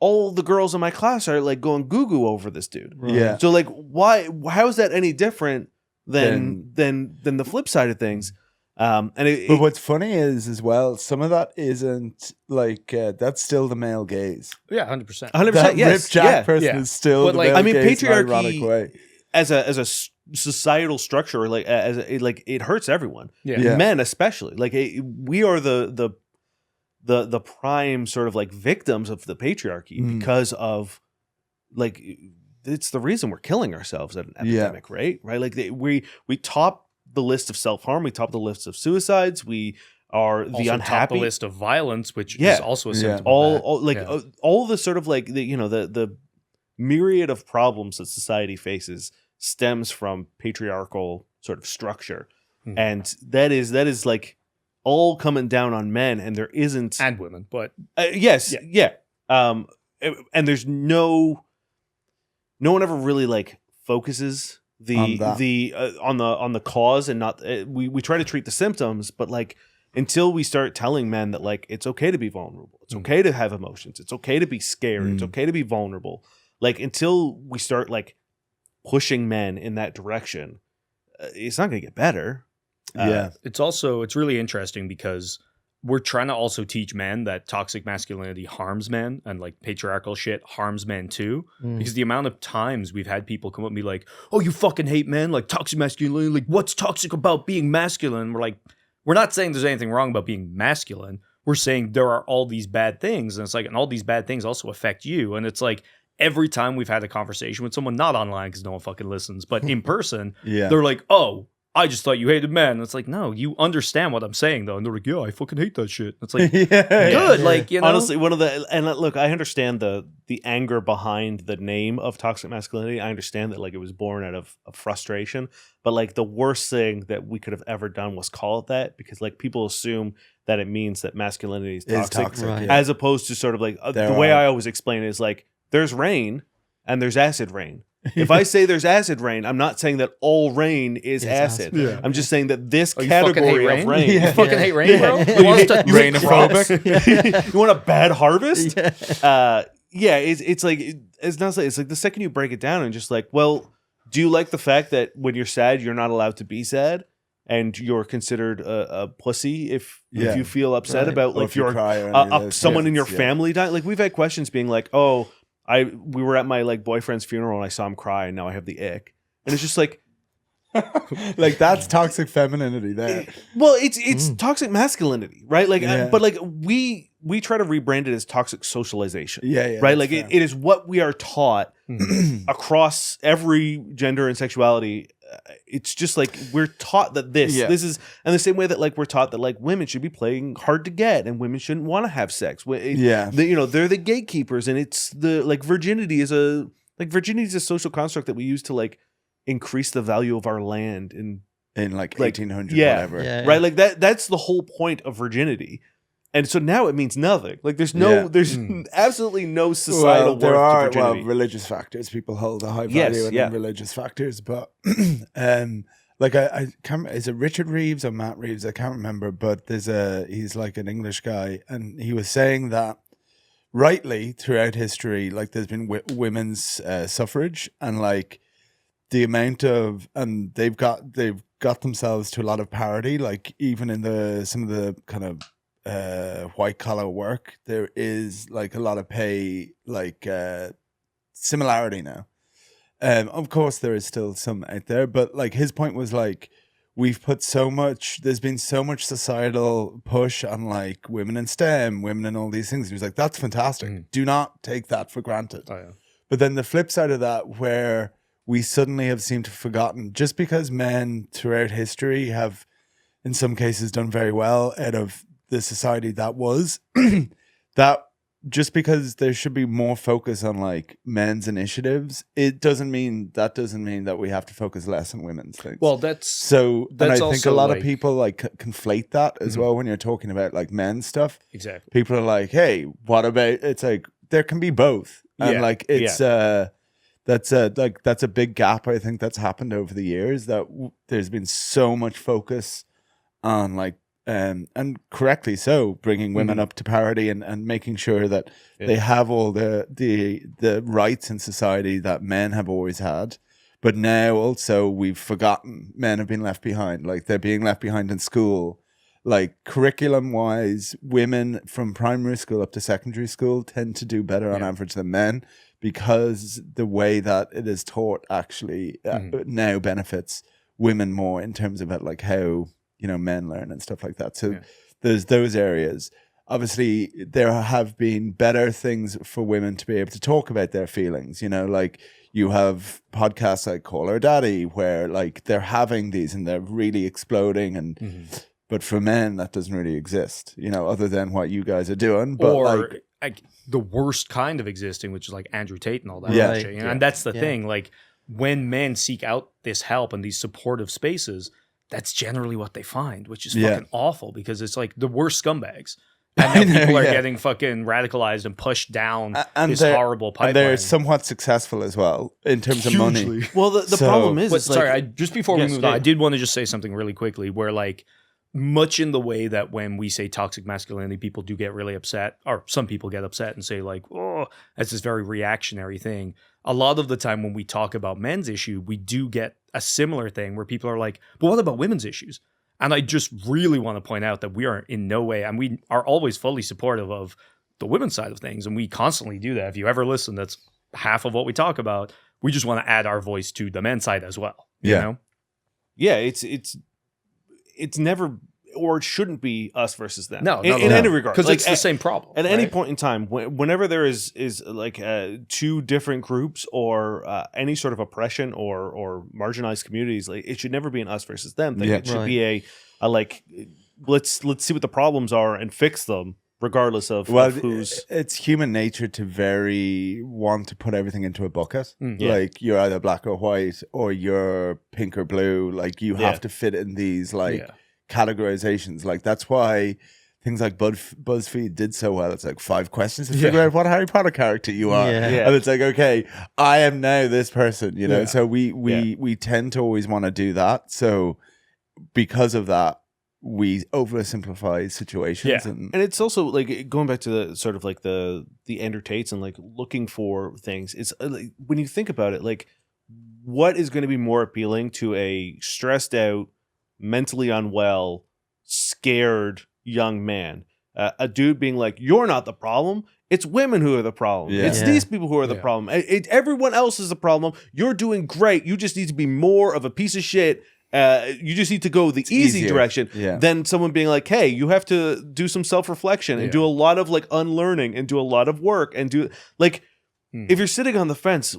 all the girls in my class are like going goo-goo over this dude. Right. Yeah. So like, why? How is that any different than the flip side of things? But what's funny is as well, some of that isn't like that's still the male gaze. Yeah, 100%. 100%. That Yes, ripped jack person yeah. is still But, the like, male I mean, gaze in an patriarchy- ironic way. as a societal structure, like it hurts everyone. Yeah. Men especially. Like we are the prime sort of like victims of the patriarchy because of like it's the reason we're killing ourselves at an epidemic, right? Like we top the list of self-harm, we top the list of suicides, we are the Also top unhappy the list of violence, which Yeah. is also a symptom of all that. like Yeah. all the sort of like the myriad of problems that society faces stems from patriarchal sort of structure. Hmm. And that is like all coming down on men, and there isn't and women, but yes, yeah. And there's no one ever really like focuses On that. on the cause, and not we try to treat the symptoms, but like until we start telling men that like it's okay to be vulnerable, it's okay to have emotions, it's okay to be scared, it's okay to be vulnerable, like until we start like pushing men in that direction, it's not going to get better. Yeah. it's really interesting because we're trying to also teach men that toxic masculinity harms men and like patriarchal shit harms men too. Because the amount of times we've had people come up and be like, oh, you fucking hate men, like toxic masculinity, like what's toxic about being masculine? We're like, we're not saying there's anything wrong about being masculine. We're saying there are all these bad things. And it's like, and all these bad things also affect you. And it's like, every time we've had a conversation with someone, not online because no one fucking listens, but in person, Yeah. they're like, oh, I just thought you hated men. And it's like, no, you understand what I'm saying though. And they're like, yeah, I fucking hate that shit. It's like, Yeah. good. Like, you know, honestly, look, I understand the anger behind the name of toxic masculinity. I understand that like it was born out of frustration, but like the worst thing that we could have ever done was call it that, because like people assume that it means that masculinity is toxic, right. as opposed to sort of like the way I always explain it is like there's rain and there's acid rain. If I say there's acid rain, I'm not saying that all rain is acid. Yeah. I'm just saying that this you category fucking hate of rain? rain. You fucking hate rain, bro? Yeah. Who wants to Rainophobic. You want a bad harvest? Yeah. It's like it's not like, it's like the second you break it down and just like, well, do you like the fact that when you're sad, you're not allowed to be sad, and you're considered a pussy if you feel upset Right. about Or like if you your cry or any of those someone in your things, family died. Like we've had questions being like, oh, we were at my like boyfriend's funeral and I saw him cry and now I have the ick, and it's just like. Like that's toxic femininity there. Well, it's toxic masculinity, right? Like, Yeah. but like we try to rebrand it as toxic socialization, Yeah, right? Like that's it is what we are taught across every gender and sexuality. It's just like we're taught that this is, and the same way that like we're taught that like women should be playing hard to get and women shouldn't want to have sex. Yeah. They're the gatekeepers, and it's the like virginity is a social construct that we use to like increase the value of our land in like like, 1800 yeah. whatever. Yeah. right, like that's the whole point of virginity, and so now it means nothing. Like there's absolutely no societal there worth are to virginity. religious factors. People hold a high Yes, value in religious factors, but like I can't. Is it Richard Reeves or Matt Reeves? I can't remember. But he's like an English guy, and he was saying that rightly throughout history, like there's been women's suffrage, and like the amount of, and they've got themselves to a lot of parity. Like even in some of the kind of white collar work, there is like a lot of pay like similarity now. Of course there is still some out there, but like his point was like there's been so much societal push on like women in STEM, women in all these things. He was like, that's fantastic. Do not take that for granted. Oh, yeah. But then the flip side of that, where we suddenly have seemed to have forgotten, just because men throughout history have in some cases done very well out of the society that was, that just because there should be more focus on like men's initiatives, it doesn't mean that we have to focus less on women's things. Well, that's that's and I think a also, lot like- of people like conflate that as well when you're talking about like men's stuff. Exactly. People are like, hey, what about, it's like there can be both. And Yeah, like it's that's a big gap I think that's happened over the years, that there's been so much focus on like and correctly so, bringing women up to parity and making sure that they have all the rights in society that men have always had. But now also we've forgotten men have been left behind. Like they're being left behind in school. Like curriculum wise, women from primary school up to secondary school tend to do better on average than men, because the way that it is taught actually now benefits women more in terms of like how, you know, men learn and stuff like that. So there's those areas. Obviously, there have been better things for women to be able to talk about their feelings. You know, like you have podcasts like Call Her Daddy, where like they're having these and they're really exploding. And but for men, that doesn't really exist. You know, other than what you guys are doing. But or like the worst kind of existing, which is like Andrew Tate and all that. Yeah. Shit, you know? And that's the thing. Like when men seek out this help and these supportive spaces, that's generally what they find, which is fucking awful, because it's like the worst scumbags. And now people are getting fucking radicalized and pushed down this horrible pipeline. And they're somewhat successful as well in terms of money. Well, the problem is, But it's sorry, like, just before we move on, I did want to just say something really quickly, where like much in the way that when we say toxic masculinity, people do get really upset, or some people get upset and say like, oh, that's this very reactionary thing. A lot of the time when we talk about men's issue, we do get a similar thing where people are like, but what about women's issues? And I just really want to point out that we are in no way, and we are always fully supportive of the women's side of things. And we constantly do that. If you ever listen, that's half of what we talk about. We just want to add our voice to the men's side as well. You know? yeah, it's never, or it shouldn't be us versus them. No, in any regard, because it's the same problem. At any point in time, whenever there is like two different groups or any sort of oppression or marginalized communities, like it should never be an us versus them thing. It should be a like let's see what the problems are and fix them, regardless of who's. It's human nature to want to put everything into a bucket. Yeah. Like you're either black or white, or you're pink or blue. Like you have to fit in these categorizations. Like that's why things like BuzzFeed did so well. It's like 5 questions to figure out what Harry Potter character you are, and it's like, okay, I am now this person. You know, so we tend to always want to do that. So because of that, we oversimplify situations, and it's also like going back to the sort of like the Andrew Tates and like looking for things. It's like, when you think about it, like what is going to be more appealing to a stressed out, mentally unwell, scared young man? A dude being like, "You're not the problem. It's women who are the problem. It's these people who are the problem. Everyone else is the problem. You're doing great. You just need to be more of a piece of shit." You just need to go the easy direction than someone being like, hey, you have to do some self-reflection and do a lot of like unlearning and do a lot of work and do like, if you're sitting on the fence,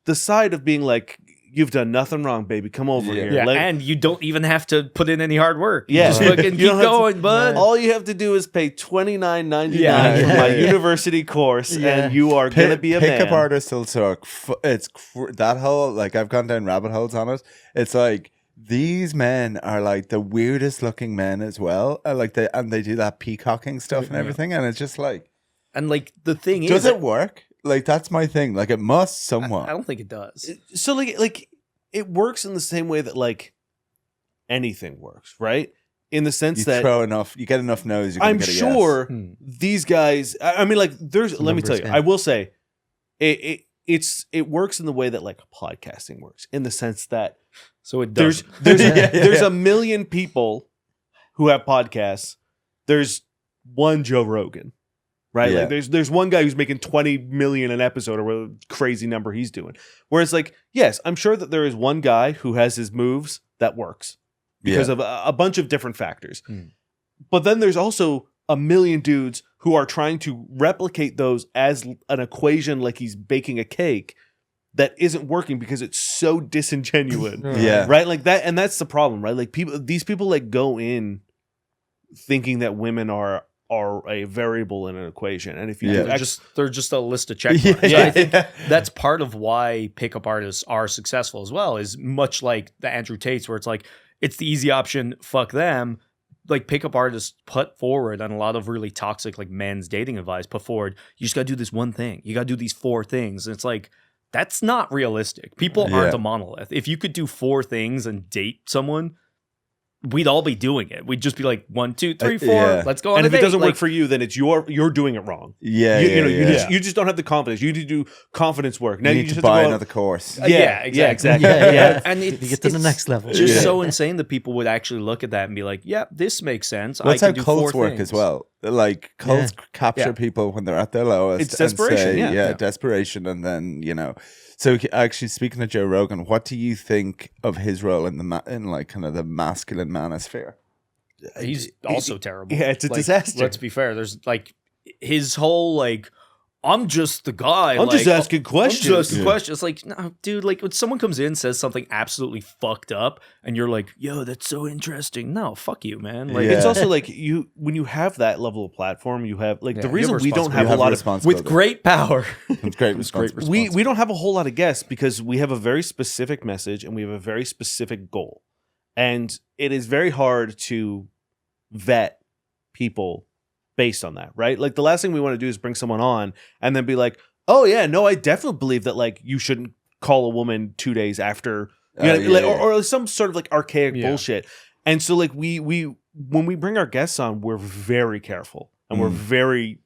the side of being like, you've done nothing wrong, baby, come over here. Yeah, like, and you don't even have to put in any hard work. Yeah. Just fucking keep going, bud. All you have to do is pay $29.99 for my university course and you are going to be a man. Pickup artists also, it's that whole, like I've gone down rabbit holes on it. It's like, these men are like the weirdest looking men as well. Like they do that peacocking stuff and everything. And it's just like, and like the thing does it work? Like, that's my thing. Like it must somewhat. I don't think it does. So like it works in the same way that like anything works, right? In the sense that you get enough no's. I'm sure these guys, I mean, like let me tell you, I will say it works in the way that like podcasting works, in the sense that so it does. There's a million people who have podcasts. There's one Joe Rogan, right? Like there's one guy who's making 20 million an episode, or whatever crazy number he's doing. Whereas like, yes, I'm sure that there is one guy who has his moves that works because of a bunch of different factors. But then there's also a million dudes who are trying to replicate those as an equation, like he's baking a cake, that isn't working because it's so disingenuous. Right? Like that, and that's the problem, right? Like these people like go in thinking that women are a variable in an equation. And if you they're just a list of check marks. I think that's part of why pickup artists are successful as well, is much like the Andrew Tates, where it's like, it's the easy option, fuck them. Like pickup artists put forward, and a lot of really toxic like men's dating advice put forward, you just gotta do this one thing. You gotta do these 4 things. And it's like, that's not realistic. People aren't a monolith. If you could do 4 things and date someone, we'd all be doing it. We'd just be like 1, 2, 3, 4. Let's go on. And if it doesn't work work for you, then it's you're doing it wrong. You just don't have the confidence. You need to do confidence work. Now you need to buy another course. Exactly. And you get to the next level. Just so insane that people would actually look at that and be like, "Yeah, this makes sense." Well, that's how cults work as well. Like cults capture people when they're at their lowest. It's desperation. Desperation, and then So actually, speaking of Joe Rogan, what do you think of his role in like kind of the masculine manosphere? He's also terrible. Yeah, it's a disaster. Let's be fair. There's like his whole like, I'm just the guy. I'm just asking questions. I'm just questions. It's like, no, dude, like when someone comes in and says something absolutely fucked up and you're like, yo, that's so interesting. No, fuck you, man. Like it's also like when you have that level of platform, you have like the reason we don't have a lot of with great power. It's great responsibility. We don't have a whole lot of guests because we have a very specific message and we have a very specific goal. And it is very hard to vet people based on that, right? Like the last thing we want to do is bring someone on and then be like, oh yeah, no, I definitely believe that like you shouldn't call a woman 2 days after, or some sort of like archaic bullshit. And so like we when we bring our guests on, we're very careful and we're very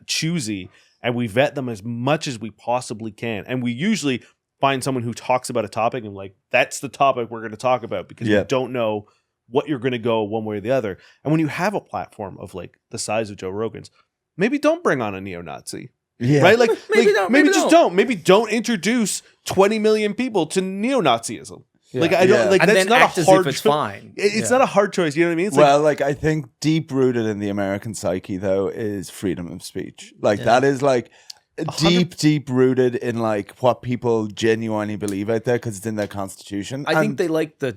choosy, and we vet them as much as we possibly can. And we usually find someone who talks about a topic and like, that's the topic we're going to talk about, because we don't know what you're going to go one way or the other. And when you have a platform of like the size of Joe Rogan's, maybe don't bring on a neo-Nazi. Right? Like maybe just don't. Maybe don't introduce 20 million people to neo-Nazism. Like I don't Yeah. like and that's then not act a as hard if it's cho- fine. It's Yeah. not a hard choice. You know what I mean? It's Well, like I think deep rooted in the American psyche though is freedom of speech. Like that is like deep rooted in like what people genuinely believe out there because it's in their constitution. I think they like the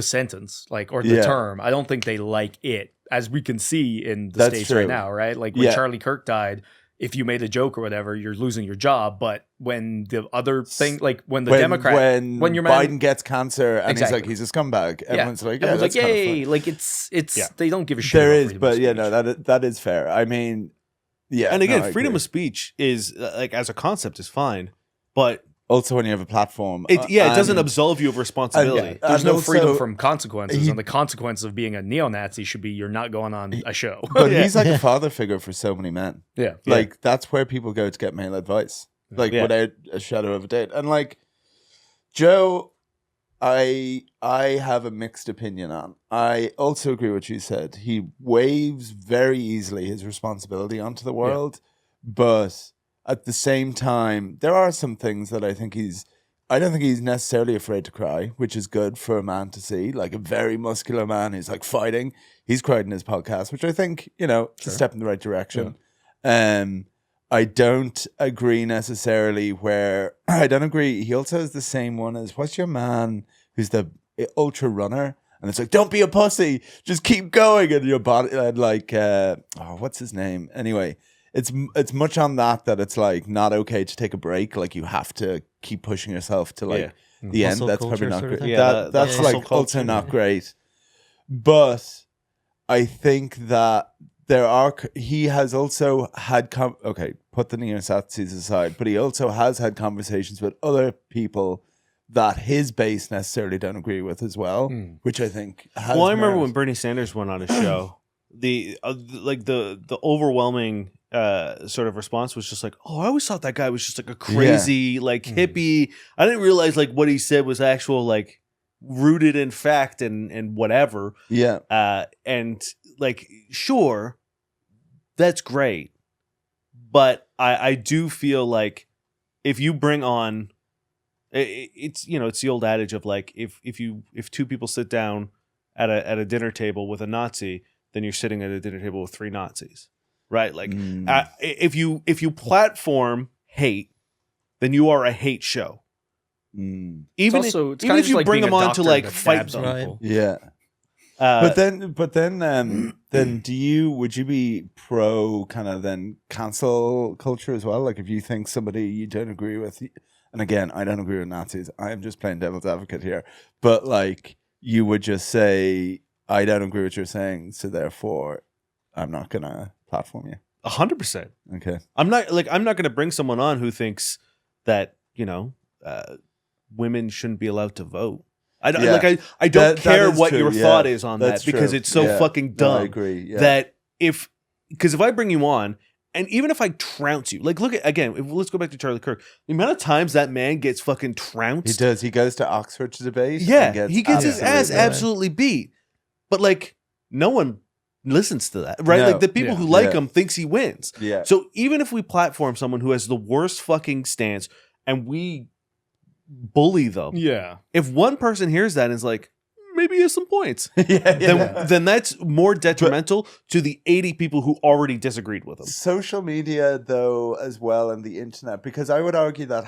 sentence, like, or the Yeah. term. I don't think they like it, as we can see in the That's States true. right now, right? Like when Yeah. Charlie Kirk died, if you made a joke or whatever, you're losing your job. But when the other thing, like when the Democrat, when your Biden man, gets cancer and Exactly. he's a scumbag, everyone's like, yeah, everyone's like, that's kind of yay! fun. Like it's Yeah. they don't give a shit. There about is, freedom but of yeah, speech. no, that is fair. I mean, yeah, and again, no, I freedom agree. of speech is like as a concept is fine, but Also, when you have a platform, it doesn't and- absolve you of responsibility. and- There's no also- freedom from consequences, he- and the consequences of being a neo-Nazi should be you're not going on a show. But Yeah. he's like a father figure for so many men. yeah, Like that's where people go to get male advice, like Yeah. without a shadow of a doubt. And like Joe, I have a mixed opinion on. I also agree with what you said. He waves very easily his responsibility onto the world, but at the same time, there are some things that I think I don't think he's necessarily afraid to cry, which is good for a man to see. Like a very muscular man who's like fighting. He's cried in his podcast, which I think, is a step in the right direction. I don't agree necessarily I don't agree. He also has the same one as, what's your man who's the ultra runner? And it's like, don't be a pussy, just keep going. And your body, and like, what's his name? Anyway, it's much on that it's like not okay to take a break. Like you have to keep pushing yourself to like the end. Hustle That's probably culture not sort of great. thing. Yeah, That's the like hustle also culture. not great. But I think that he has also had put the neo-Nazis aside, but he also has had conversations with other people that his base necessarily don't agree with as well, which I think has Well, I remember merit. when Bernie Sanders went on a show, the overwhelming sort of response was just like, "Oh, I always thought that guy was just like a crazy like hippie. I didn't realize like what he said was actual like rooted in fact and whatever." Yeah. And like, sure, that's great, but I do feel like if you bring on, it's the old adage of like if two people sit down at a dinner table with a Nazi, then you're sitting at a dinner table with three Nazis, right? Like if you platform hate, then you are a hate show. Even it's kind if of just you like bring being them a on to doctor like that fight dabs them. on Right. people. Yeah. But then would you be pro kind of then cancel culture as well? Like if you think somebody you don't agree with, and again, I don't agree with Nazis. I am just playing devil's advocate here. But like you would just say, I don't agree with what you're saying, so therefore I'm not gonna platform you. 100%. Okay. I'm not going to bring someone on who thinks that women shouldn't be allowed to vote. I don't I don't That care is what true, your yeah. thought is on That's that because true. it's so Yeah. fucking No, dumb. I agree. Yeah. That because if I bring you on, and even if I trounce you, like look at again, let's go back to Charlie Kirk. The amount of times that man gets fucking trounced. he does. He goes to Oxford to debate. Yeah, and he gets his ass absolutely- absolutely beat. But like no one listens to that, right? No. Like the people who like Yeah. him thinks he wins. Yeah. So even if we platform someone who has the worst fucking stance and we bully them, Yeah. if one person hears that and is like, maybe he has some points, yeah. then that's more detrimental to the 80 people who already disagreed with him. Social media, though, as well, and the internet, because I would argue that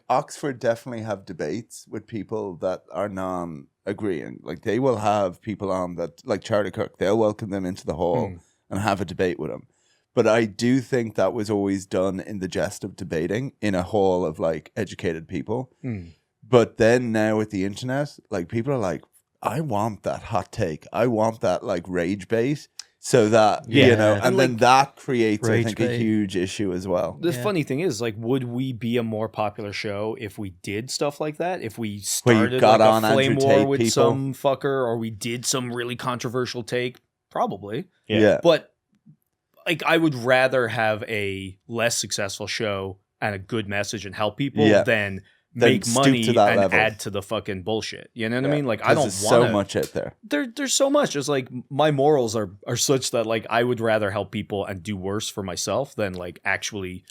Oxford definitely have debates with people that are non-agreeing. Like they will have people on that, like Charlie Kirk, they'll welcome them into the hall and have a debate with them. But I do think that was always done in the jest of debating in a hall of like educated people. But then now with the internet, like people are like, I want that hot take. I want that like rage bait. So that, Yeah. and then that creates, I Rage think, a bait. huge issue as well. The Yeah. funny thing is, like, would we be a more popular show if we did stuff like that? If we Where you started got like on a flame Andrew war Tate with people. some fucker, or we did some really controversial take? Probably. Yeah. But like, I would rather have a less successful show and a good message and help people Yeah. than Then make stoop money to that and level. add to the fucking bullshit. You know what I Yeah. mean? Like, I 'Cause don't there's want so much out there. There's so much. It's like my morals are such that like I would rather help people and do worse for myself than like actually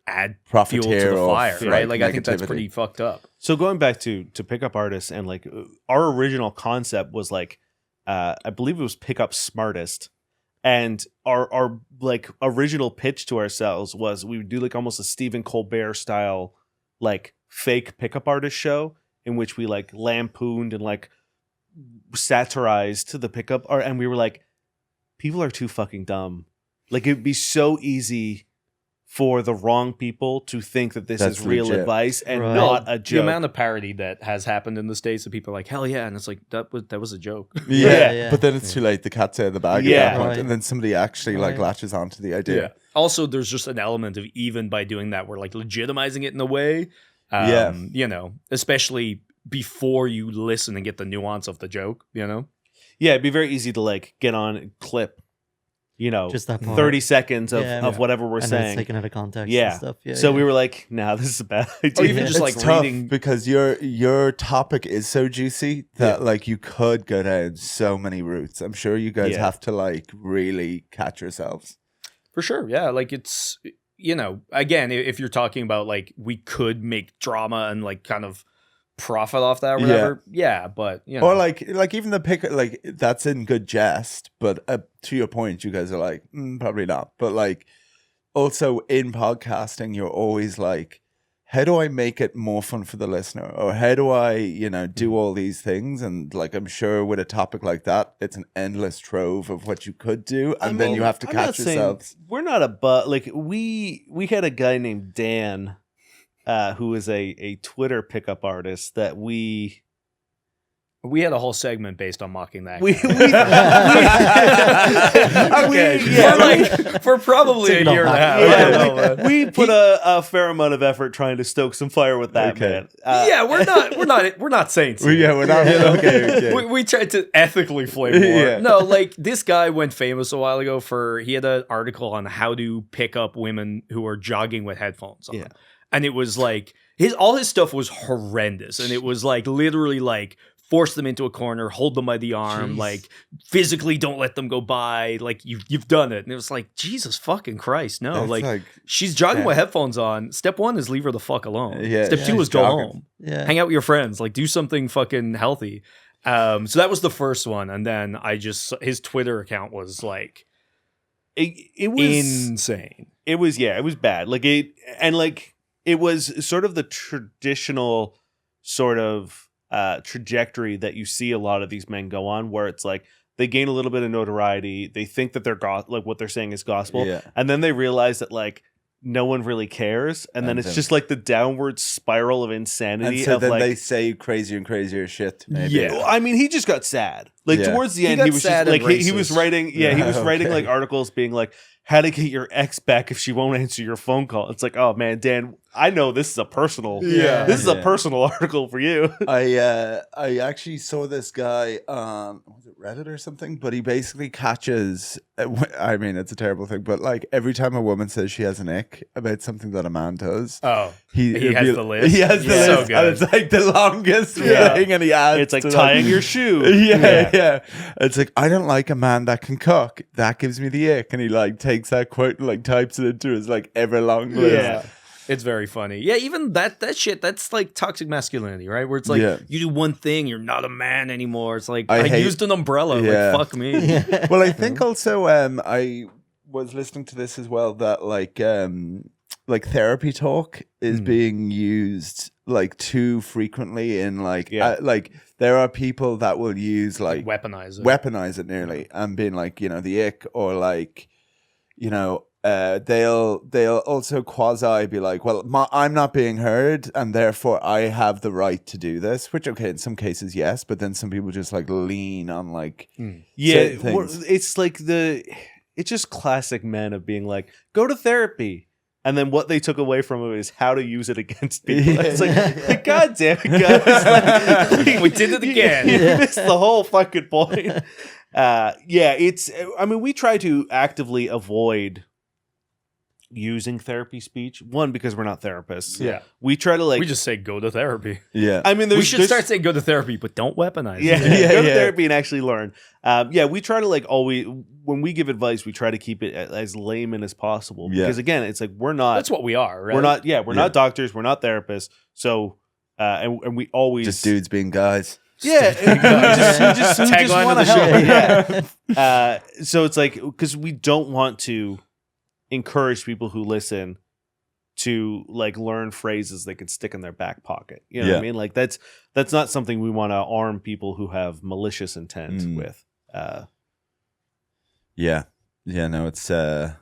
add fuel to Profiteer the off, fire, like, right? Like I think that's negativity. pretty fucked up. So going back to pickup artists and like our original concept was like I believe it was pick up smartest, and our like original pitch to ourselves was we would do like almost a Stephen Colbert style like fake pickup artist show in which we like lampooned and like satirized the pickup art, and we were like, people are too fucking dumb. Like it'd be so easy for the wrong people to think that this That's is real legit. advice and Right. not a joke. The amount of parody that has happened in the States that people are like, hell yeah, and it's like that was a joke. Yeah. But then it's too late. The cat's out of the bag Yeah. at that point, Right. and then somebody actually like Right. latches onto the idea. Also, there's just an element of even by doing that, we're like legitimizing it in a way. Yeah. You know, especially before you listen and get the nuance of the joke, you know? Yeah, it'd be very easy to like get on and clip, you know, Just that part. 30 seconds of, Yeah. of whatever we're and then it's saying. taken out of context Yeah. and stuff. Yeah, So yeah. we were like, nah, this is a bad idea. Or even just It's like tough reading. because your topic is so juicy that like you could go down so many routes. I'm sure you guys Yeah. have to like really catch yourselves. For sure. Yeah. Like it's, you know, again, if you're talking about like we could make drama and like kind of profit off that or whatever. Yeah. But, you know. Or like even the pick, like that's in good jest, but to your point, you guys are like, probably not. But like also in podcasting, you're always like, how do I make it more fun for the listener? Or how do I, you know, do all these things? And like, I'm sure with a topic like that, it's an endless trove of what you could do. And then you have to I'm not catch saying- yourselves. We're not like we had a guy named Dain, who is a Twitter pickup artist that we we had a whole segment based on mocking that. we, Okay. yeah, For probably a Take it year and a off. half. yeah, I don't know, man. we put a fair amount of effort trying to stoke some fire with that Okay. man. Yeah, we're not saints. Well, here. yeah, we're not. Okay. We tried to ethically flame more. Yeah. No, like this guy went famous a while ago he had an article on how to pick up women who are jogging with headphones on. Yeah. And it was like all his stuff was horrendous. And it was like literally like force them into a corner, hold them by the arm, Jeez. like physically don't let them go by. Like you've done it. And it was like, Jesus fucking Christ. No, That's like she's jogging with headphones on. Step one is leave her the fuck alone. Yeah, Step yeah, two is she's go jogging. home. Yeah. Hang out with your friends, like do something fucking healthy. So that was the first one, and then his Twitter account was like It was insane. it was bad. Like it was sort of the traditional sort of trajectory that you see a lot of these men go on, where it's like they gain a little bit of notoriety, they think that they're like what they're saying is gospel, Yeah. and then they realize that like no one really cares, and then And it's then- just like the downward spiral of And insanity so of then like they say crazier and crazier shit. Maybe. Yeah. Well, I mean, he just got sad. Like Yeah. towards the He end, got he was just sad like and he was racist. writing. Yeah, he Yeah, was writing okay. like articles being like, "How to get your ex back if she won't answer your phone call." It's like, oh man, Dan, I know this is a personal. Yeah. this is Yeah. a personal article for you. I actually saw this guy on was it Reddit or something, but he basically catches. I mean, it's a terrible thing, but like every time a woman says she has an ick about something that a man does, Oh, he He has the list? He has the Yeah. list, So and good. it's like the longest Yeah. thing, and he adds. It's like to tying that. your shoe. Yeah. It's like I don't like a man that can cook. That gives me the ick, and he like takes that quote and like types it into his like ever long list. Yeah. it's very funny. Yeah, even that shit, that's like toxic masculinity, right? Where it's like Yeah. you do one thing, you're not a man anymore. It's like I I hate- used an umbrella. Yeah. Like fuck me. Well, I think also I was listening to this as well that like therapy talk is being used like too frequently in like like there are people that will use like Weaponize it. weaponize it nearly and being like, you know, the ick or like, you know, they'll also quasi be like, well, I'm not being heard and therefore I have the right to do this, which okay, in some cases yes, but then some people just like lean on like Yeah, certain things. it's like it's just classic men of being like, go to therapy. And then what they took away from it is how to use it against people. Yeah. It's like, God damn it, guys. Like, We did it again. You missed the whole fucking point. I mean, we try to actively avoid using therapy speech. One, because we're not therapists. Yeah. We try to like We just say go to therapy. Yeah. I mean, We should start saying go to therapy, but don't weaponize yeah, it. go to therapy and actually learn. We try to like always when we give advice, we try to keep it as layman as possible because again, it's like we're not. That's what we are, right? We're not doctors. We're not therapists. So and we always just dudes being guys. Yeah, who just Tagline want to of the help. Yeah. So it's like because we don't want to encourage people who listen to like learn phrases they could stick in their back pocket. You know what I mean? Like that's not something we want to arm people who have malicious intent with. No, it's I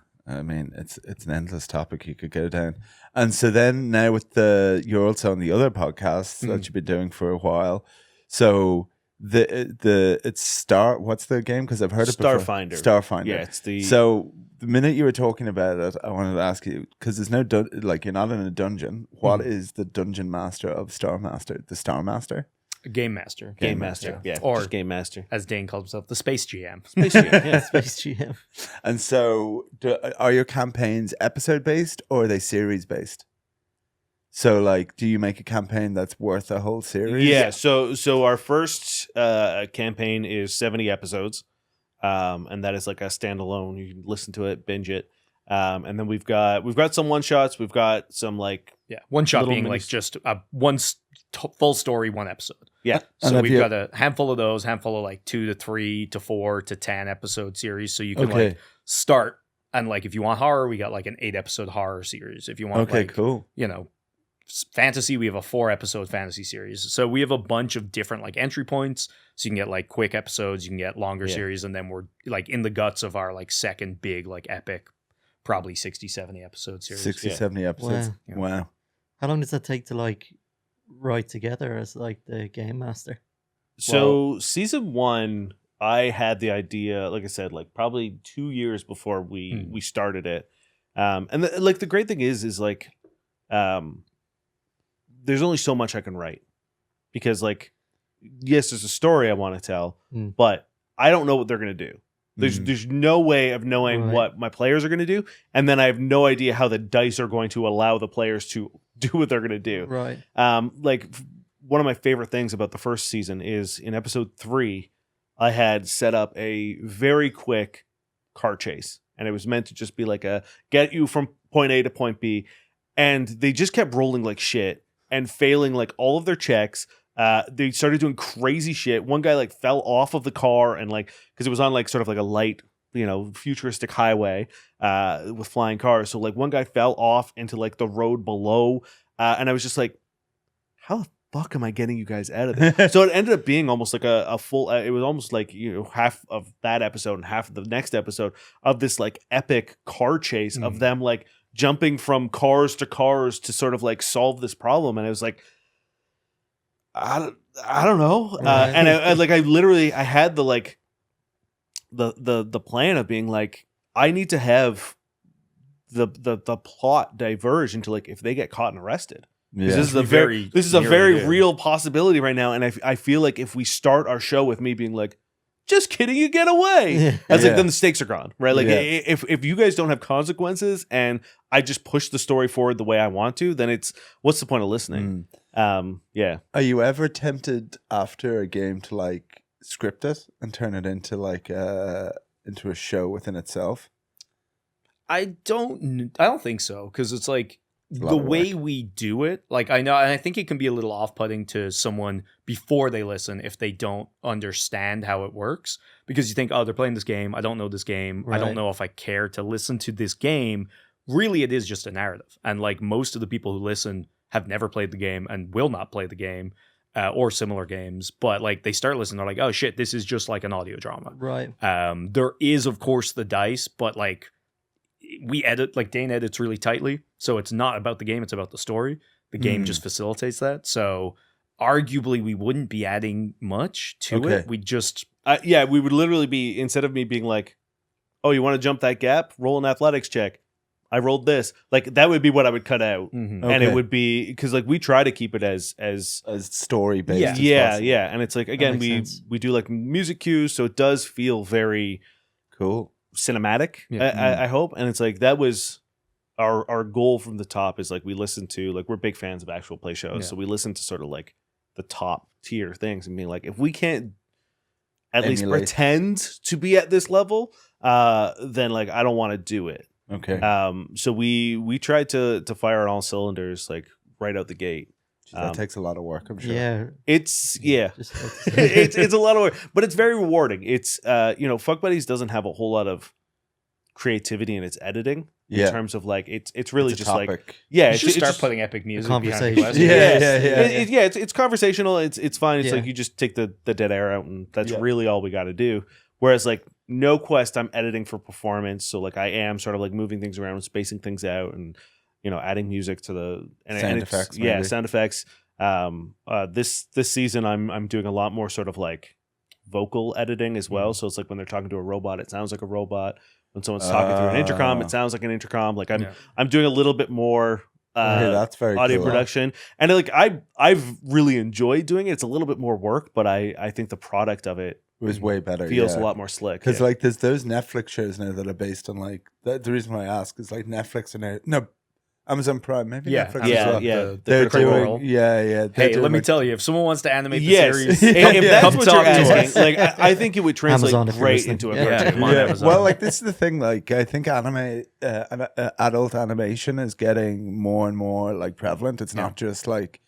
mean, it's an endless topic you could go down. And so then now with you're also on the other podcasts that you've been doing for a while. So what's the game? Because I've heard it before. Starfinder. Yeah, it's the. So the minute you were talking about it, I wanted to ask you because there's no you're not in a dungeon. What is the dungeon master of Star Master? Game master. Game master. Yeah. Or just game master. as Dain calls himself, the Space GM. Space GM. Yeah. Space GM. And so, are your campaigns episode based or are they series based? So, like, do you make a campaign that's worth a whole series? Yeah. So our first campaign is 70 episodes, and that is like a standalone. You can listen to it, binge it, and then we've got some one shots. We've got some like one shot little being minis. like just one full story, one episode. Yeah. So we've got a handful of those, handful of like 2 to 3 to 4 to 10 episode series. So you can like start and like if you want horror, we got like an 8 episode horror series. If you want cool. You know, fantasy, we have a 4 episode fantasy series. So we have a bunch of different like entry points. So you can get like quick episodes, you can get longer series, and then we're like in the guts of our like second big like epic, probably 60, 70 episode series. 60, 70 episodes. Wow. How long does that take to like write together as like the game master? So season 1, I had the idea, like I said, like probably 2 years before we started it. And like the great thing is like, there's only so much I can write because like, yes, there's a story I want to tell, but I don't know what they're going to do. There's no way of knowing what my players are going to do. And then I have no idea how the dice are going to allow the players to do what they're going to do. Right. Like one of my favorite things about the first season is in episode 3, I had set up a very quick car chase. And it was meant to just be like a get you from point A to point B. And they just kept rolling like shit and failing like all of their checks. They started doing crazy shit. One guy like fell off of the car and like because it was on like sort of like a light, futuristic highway with flying cars. So like one guy fell off into like the road below, and I was just like, how the fuck am I getting you guys out of this? So it ended up being almost like a full. It was almost like half of that episode and half of the next episode of this like epic car chase of them like jumping from cars to sort of like solve this problem. And I was like, I don't know. And I had the like the plan of being like, I need to have the plot diverge into like if they get caught and arrested. Yeah. This is a very real possibility right now. And I feel like if we start our show with me being like, just kidding, you get away. Like then the stakes are gone, right? Like if you guys don't have consequences and I just push the story forward the way I want to, then what's the point of listening? Are you ever tempted after a game to like script it and turn it into like into a show within itself? I don't think so because it's like the way we do it. Like I know, and I think it can be a little off-putting to someone before they listen if they don't understand how it works because you think, oh, they're playing this game. I don't know this game. Right. I don't know if I care to listen to this game. Really, it is just a narrative, and like most of the people who listen have never played the game and will not play the game or similar games, but like they start listening, they're like, oh shit, this is just like an audio drama. Right. There is of course the dice, but like we edit, like Dain edits really tightly. So it's not about the game, it's about the story. The game just facilitates that. So arguably we wouldn't be adding much to it. We just... we would literally be, instead of me being like, oh, you want to jump that gap? Roll an athletics check. I rolled this. Like that would be what I would cut out. And it would be, because like we try to keep it as story based. Yeah. And it's like, again, we do like music cues. So it does feel very cool. Cinematic, I hope. And it's like, that was our goal from the top is like we listen to like we're big fans of actual play shows, Yeah. so we listen to sort of like the top tier things and being like, if we can't at least Emulate. pretend to be at this level, then like I don't want to do it. Okay. So we tried to fire on all cylinders like right out the gate. That takes a lot of work, I'm sure. Yeah. It's Just about to say. it's a lot of work, but it's very rewarding. It's Fuck Buddies doesn't have a whole lot of creativity in its editing in Yeah. terms of like it's really It's a just like topic. yeah, You should it's start just- putting epic music behind the conversation. questions. Yeah. It's conversational. It's fine. It's Yeah. like you just take the dead air out, and that's Yeah. really all we got to do. Whereas like No Quest, I'm editing for performance, so like I am sort of like moving things around, spacing things out, and adding music to the Sound it's- effects, Yeah, maybe. sound effects. This season, I'm doing a lot more sort of like vocal editing as well. So it's like when they're talking to a robot, it sounds like a robot. When someone's talking through an intercom, Ah. it sounds like an intercom. Like Yeah. I'm doing a little bit more. Okay, that's very Audio cool. production, and like I've really enjoyed doing it. It's a little bit more work, but I think the product of it It was way better. feels a lot more slick. Because yeah. like there's those Netflix shows now that are based on like the reason why I ask is like Netflix and no Amazon Prime, maybe Yeah, Netflix yeah, as well. yeah. The They're Critical doing, Role. yeah. Hey, let me tell you, if someone wants to animate the yes, series, if Yeah. that's come what talk you're to us. asking, like I think it would translate Amazon, if you're great listening. into a Yeah. cartoon. Come on, Yeah. Amazon. Well, like this is the thing. Like I think adult animation is getting more and more like prevalent. It's not just like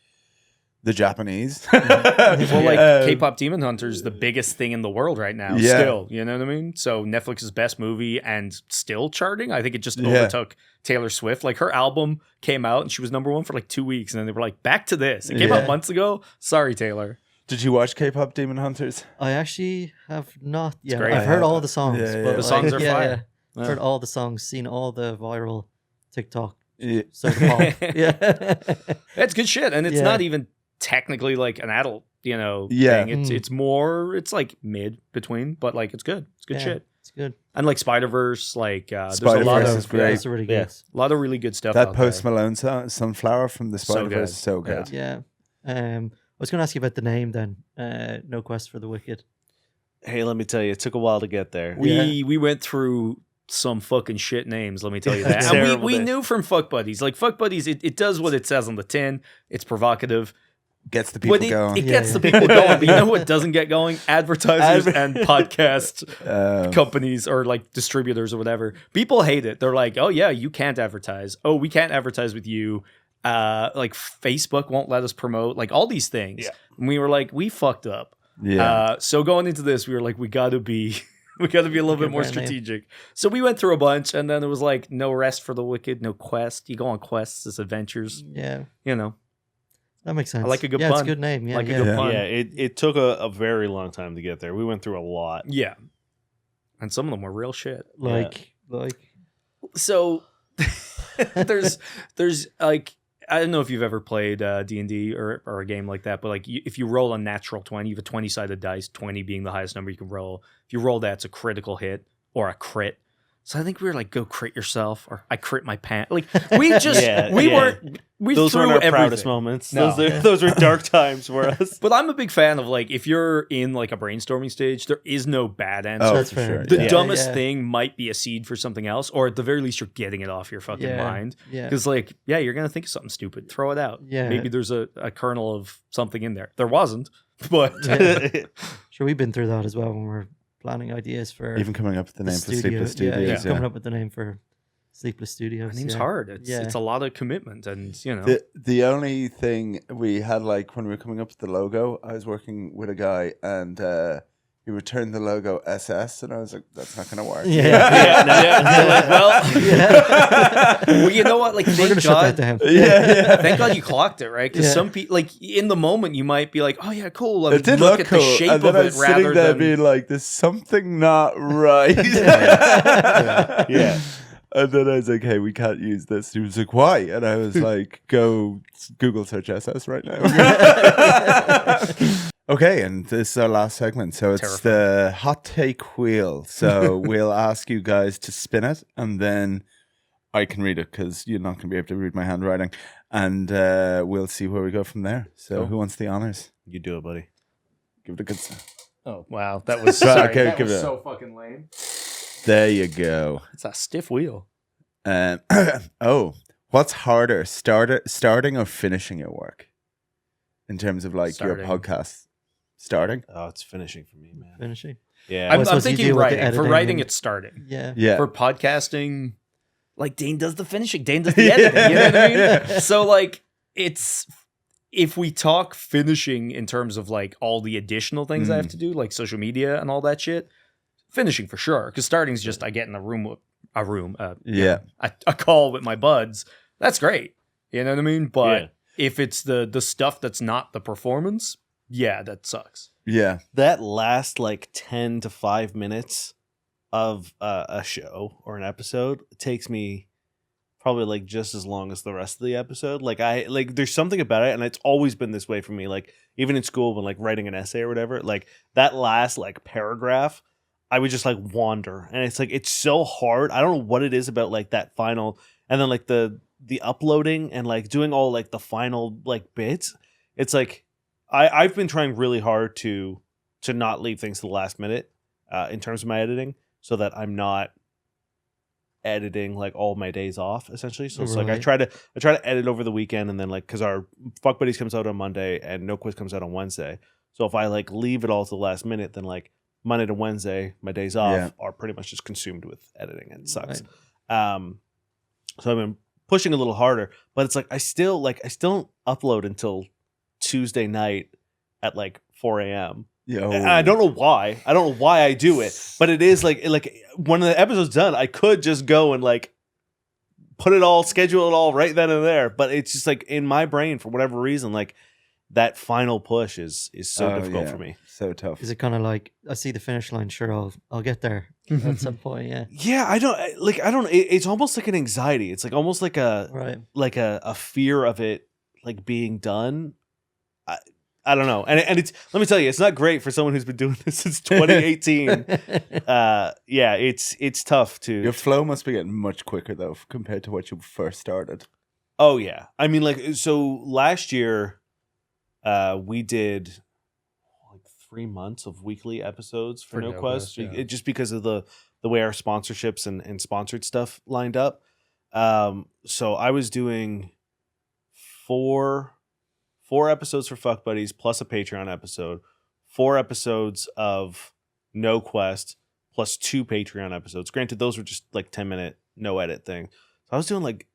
the Japanese. Well, like Um, K-pop Demon Hunter is the biggest thing in the world right now. Yeah. Still, you know what I mean? So Netflix's best movie and still charting. I think it just Yeah. overtook Taylor Swift. Like her album came out and she was number one for like 2 weeks, and then they were like, back to this. It came Yeah. out months ago. Sorry, Taylor. Did you watch K-pop Demon Hunters? I actually have not yet. great. I've heard all the songs. Yeah, yeah. but The songs are yeah, fire. Yeah. Heard all the songs, seen all the viral TikTok. Yeah. So the pop. Yeah. It's good shit, and it's Yeah. not even technically like an adult, Yeah. thing. Mm. It's more. It's like mid between, but like it's good. It's good Yeah, shit. It's good. And like Spider-Verse, like there's a Spider-Verse lot is of great. It's really Yeah. good. a lot of really good stuff. That out Post there. Malone song, Sunflower from the So Spider-Verse, good. so good. Yeah. I was going to ask you about the name then. No Quest for the Wicked. Hey, let me tell you, it took a while to get there. We went through some fucking shit names, let me tell you that. And Terrible we name. knew from Fuck Buddies. Like Fuck Buddies, it does what it says on the tin. It's provocative. Gets the people But going. it Yeah, gets yeah. the people going. But you know what doesn't get going? Advertisers and podcast companies or like distributors or whatever. People hate it. They're like, oh yeah, you can't advertise. Oh, we can't advertise with you. Like Facebook won't let us promote. Like all these things. Yeah. And we were like, we fucked up. yeah. So going into this, we were like, we got to be a little bit more brand name. strategic. So we went through a bunch, and then it was like, no rest for the wicked, no quest. You go on quests, it's adventures. Yeah. You know, That makes sense. like a good yeah, it's pun. a good name. Yeah. Like a yeah. good Yeah. pun. Yeah, it took a very long time to get there. We went through a lot. Yeah, and some of them were real shit. Like. So there's like, I don't know if you've ever played D&D or a game like that, but like if you roll a natural 20, you have a 20-sided dice, 20 being the highest number you can roll. If you roll that, it's a critical hit or a crit. So I think we were like, go crit yourself, or I crit my pants. Like we just Yeah, we yeah. weren't we Those threw weren't our everything. proudest moments. No. Those were dark times for us. But I'm a big fan of like if you're in like a brainstorming stage, there is no bad answer. Oh, That's for fair. sure. The yeah. dumbest yeah. thing might be a seed for something else, or at the very least, you're getting it off your fucking Yeah. mind. Yeah. Because, like, yeah, you're going to think of something stupid. Throw it out. Yeah. Maybe there's a kernel of something in there. There wasn't, but Yeah. Sure, we've been through that as well when we're planning ideas for Even coming up with the the name for studio. Sleepless Studios. Yeah, Yeah. coming up with the name for Sleepless Studios. it seems yeah. hard. It's Yeah. it's a lot of commitment, and you know, The only thing we had, like when we were coming up with the logo, I was working with a guy and he returned the logo SS, and I was like, "That's not going to work." Yeah. You're like, well, Yeah. well, you know what? Like, We're thank gonna shut God, that down. yeah. thank God you clocked it, right? Because Yeah. some people, like, in the moment, you might be like, "Oh yeah, cool." Let me It did look look at cool, the shape and then of I it was sitting rather there than. being like, "There's something not right." Yeah. And then I was like, "Hey, we can't use this." He was like, "Why?" And I was like, "Go Google search SS right now." Okay, and this is our last segment. So it's the hot take wheel. So we'll ask you guys to spin it, and then I can read it because you're not going to be able to read my handwriting. And we'll see where we go from there. So Cool. who wants the honors? You do it, buddy. Give it a good... Oh wow, that was Right, sorry, okay, that give was it so fucking lame. There you go. It's a stiff wheel. Oh, what's harder, starting or finishing your work in terms of like Starting. your podcast? Starting? Oh, it's finishing for me, man. Finishing. Yeah. I'm suppose you thinking deal with the writing. For editing writing, and- it's starting. Yeah. Yeah. For podcasting, like Dain does the finishing, Dain does the editing. You know what I mean? So like it's if we talk finishing in terms of like all the additional things I have to do, like social media and all that shit, finishing for sure. Because starting is just I get in a call with my buds. That's great. You know what I mean? But if it's the stuff that's not the performance, yeah, that sucks. Yeah. That last like 10 to 5 minutes of a show or an episode takes me probably like just as long as the rest of the episode. Like there's something about it, and it's always been this way for me. Like even in school when like writing an essay or whatever, like that last like paragraph, I would just like wander, and it's like it's so hard. I don't know what it is about like that final, and then like the uploading and like doing all like the final like bits. It's like I've been trying really hard to not leave things to the last minute in terms of my editing, so that I'm not editing like all my days off essentially. So it's like I try to edit over the weekend, and then like because our Fuck Buddies comes out on Monday and No Quiz comes out on Wednesday. So if I like leave it all to the last minute, then like Monday to Wednesday, my days off are pretty much just consumed with editing, and it sucks. Right. So I've been pushing a little harder, but it's like I still don't upload until Tuesday night at like 4 a.m. Yo. And I don't know why. I don't know why I do it, but it is like when the episode's done, I could just go and like put it all, schedule it all right then and there. But it's just like in my brain for whatever reason, like that final push is so difficult for me. So tough. Is it kind of like I see the finish line? Sure, I'll get there at some point. Yeah. Yeah, I don't. It's almost like an anxiety. It's like almost like a a fear of it like being done. I don't know, and it's, let me tell you, it's not great for someone who's been doing this since 2018. Yeah, it's tough to. Your flow must be getting much quicker though compared to what you first started. Oh yeah, I mean, like, so last year, we did like 3 months of weekly episodes for No Quest, just because of the way our sponsorships and sponsored stuff lined up. So I was doing four episodes for Fuck Buddies plus a Patreon episode, 4 episodes of No Quest plus 2 Patreon episodes. Granted, those were just like 10-minute no edit thing. So I was doing like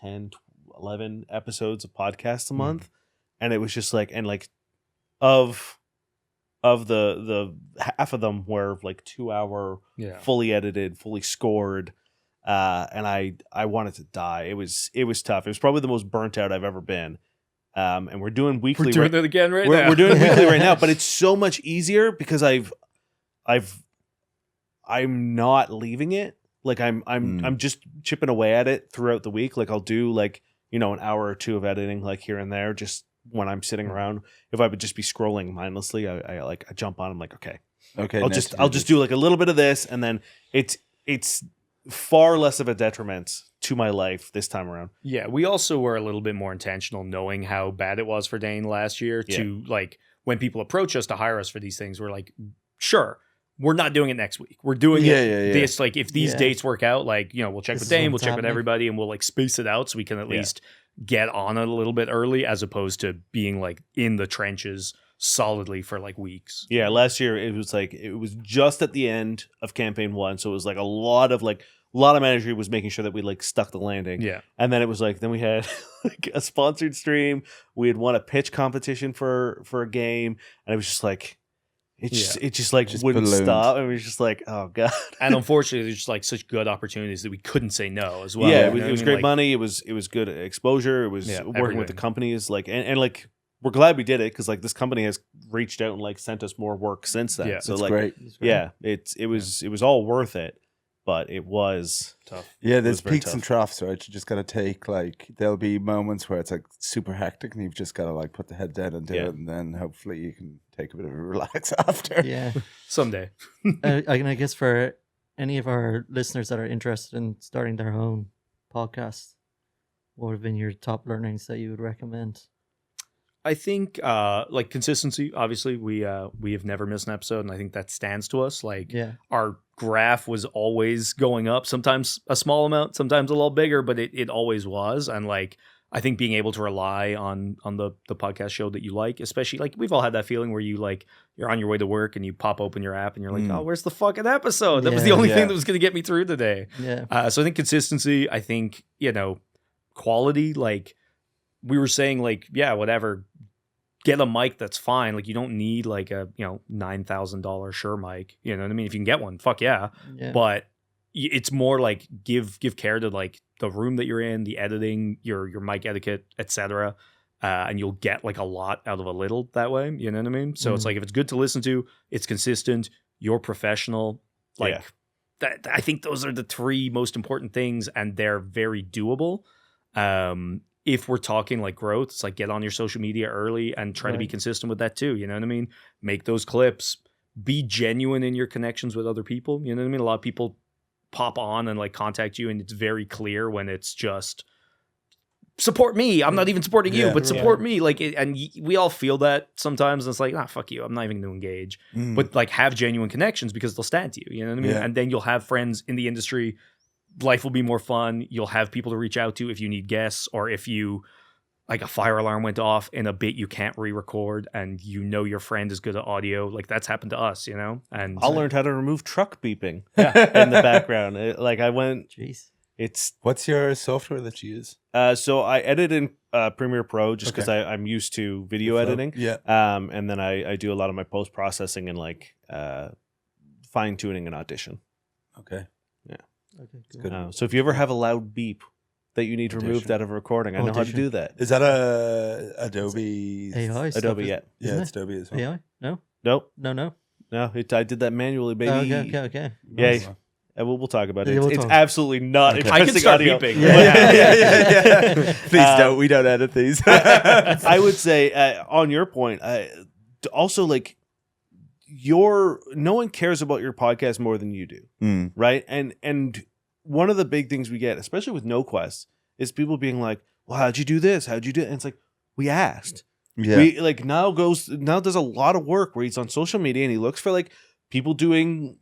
10, 11 episodes of podcasts a month, and it was just like, and like of the half of them were like 2-hour, fully edited, fully scored. And I wanted to die. It was tough. It was probably the most burnt out I've ever been. And we're doing weekly. We're doing it again now. We're doing weekly right now, but it's so much easier because I'm not leaving it. Like I'm just chipping away at it throughout the week. Like I'll do like, an hour or 2 of editing like here and there, just when I'm sitting around. If I would just be scrolling mindlessly, I jump on. I'm like, okay, I'll just do like a little bit of this, and then it's far less of a detriment to my life this time around. Yeah, we also were a little bit more intentional knowing how bad it was for Dain last year to like when people approach us to hire us for these things, we're like, sure, we're not doing it next week. We're doing this like if these dates work out, like, we'll check with Dain, we'll check with everybody, and we'll like space it out so we can at least get on it a little bit early, as opposed to being like in the trenches solidly for like weeks. Yeah, last year it was just at the end of campaign 1, so it was like a lot of managery was making sure that we like stuck the landing. Yeah. And then it was like, then we had like a sponsored stream. We had won a pitch competition for a game, and it was just like it just wouldn't ballooned. Stop. And it was just like, oh god. And unfortunately, there's just like such good opportunities that we couldn't say no as well. Yeah, it was great money. It was good exposure. It was working with the companies, like and like we're glad we did it, because like this company has reached out and like sent us more work since then. Yeah, so it's like great. Yeah, it was all worth it, but it was tough. Yeah, there's peaks and troughs, right? You just gotta take like, there'll be moments where it's like super hectic, and you've just gotta like put the head down and do it, and then hopefully you can take a bit of a relax after. Yeah. Someday. I guess for any of our listeners that are interested in starting their own podcast, what have been your top learnings that you would recommend? I think like consistency. Obviously, we have never missed an episode, and I think that stands to us. Like our graph was always going up. Sometimes a small amount, sometimes a little bigger, but it always was. And like I think being able to rely on the podcast show that you like, especially like we've all had that feeling where you like you're on your way to work and you pop open your app and you're like, oh, where's the fucking episode? That was the only thing that was going to get me through today. Yeah. So I think consistency. I think quality. Like we were saying, like whatever. Get a mic that's fine. Like you don't need like a $9,000 Shure mic. You know what I mean? If you can get one, fuck yeah. But it's more like give care to like the room that you're in, the editing, your mic etiquette, etc. And you'll get like a lot out of a little that way. You know what I mean? So it's like if it's good to listen to, it's consistent, you're professional. Like that. I think those are the three most important things, and they're very doable. If we're talking like growth, it's like get on your social media early and try to be consistent with that too. You know what I mean? Make those clips, be genuine in your connections with other people. You know what I mean? A lot of people pop on and like contact you, and it's very clear when it's just support me. I'm not even supporting you, but support me. Like, we all feel that sometimes. And it's like, fuck you. I'm not even going to engage. But like have genuine connections because they'll stand to you. You know what I mean? And then you'll have friends in the industry. Life will be more fun. You'll have people to reach out to if you need guests, or if you like a fire alarm went off in a bit you can't re-record and your friend is good at audio. Like that's happened to us, And I learned how to remove truck beeping in the background. What's your software that you use? So I edit in Premiere Pro just because I'm used to video editing. Yeah. And then I do a lot of my post-processing and like fine-tuning and Audition. Okay. Okay, good. So if you ever have a loud beep that you need removed out of a recording, I know how to do that. Is that a Adobe? AI stuff, Adobe, yeah. Yeah, it's Adobe as well. AI? No? Nope. No. No, I did that manually, baby. Okay. Yeah, Nice. We'll talk about it. Yeah, It's absolutely not I can start audio. beeping. Yeah. Please don't. We don't edit these. I would say, on your point, also like no one cares about your podcast more than you do, right? And one of the big things we get, especially with No Quest, is people being like, "Well, how'd you do this? How'd you do it?" And it's like, we asked. Yeah. We like Niall does a lot of work where he's on social media and he looks for like people doing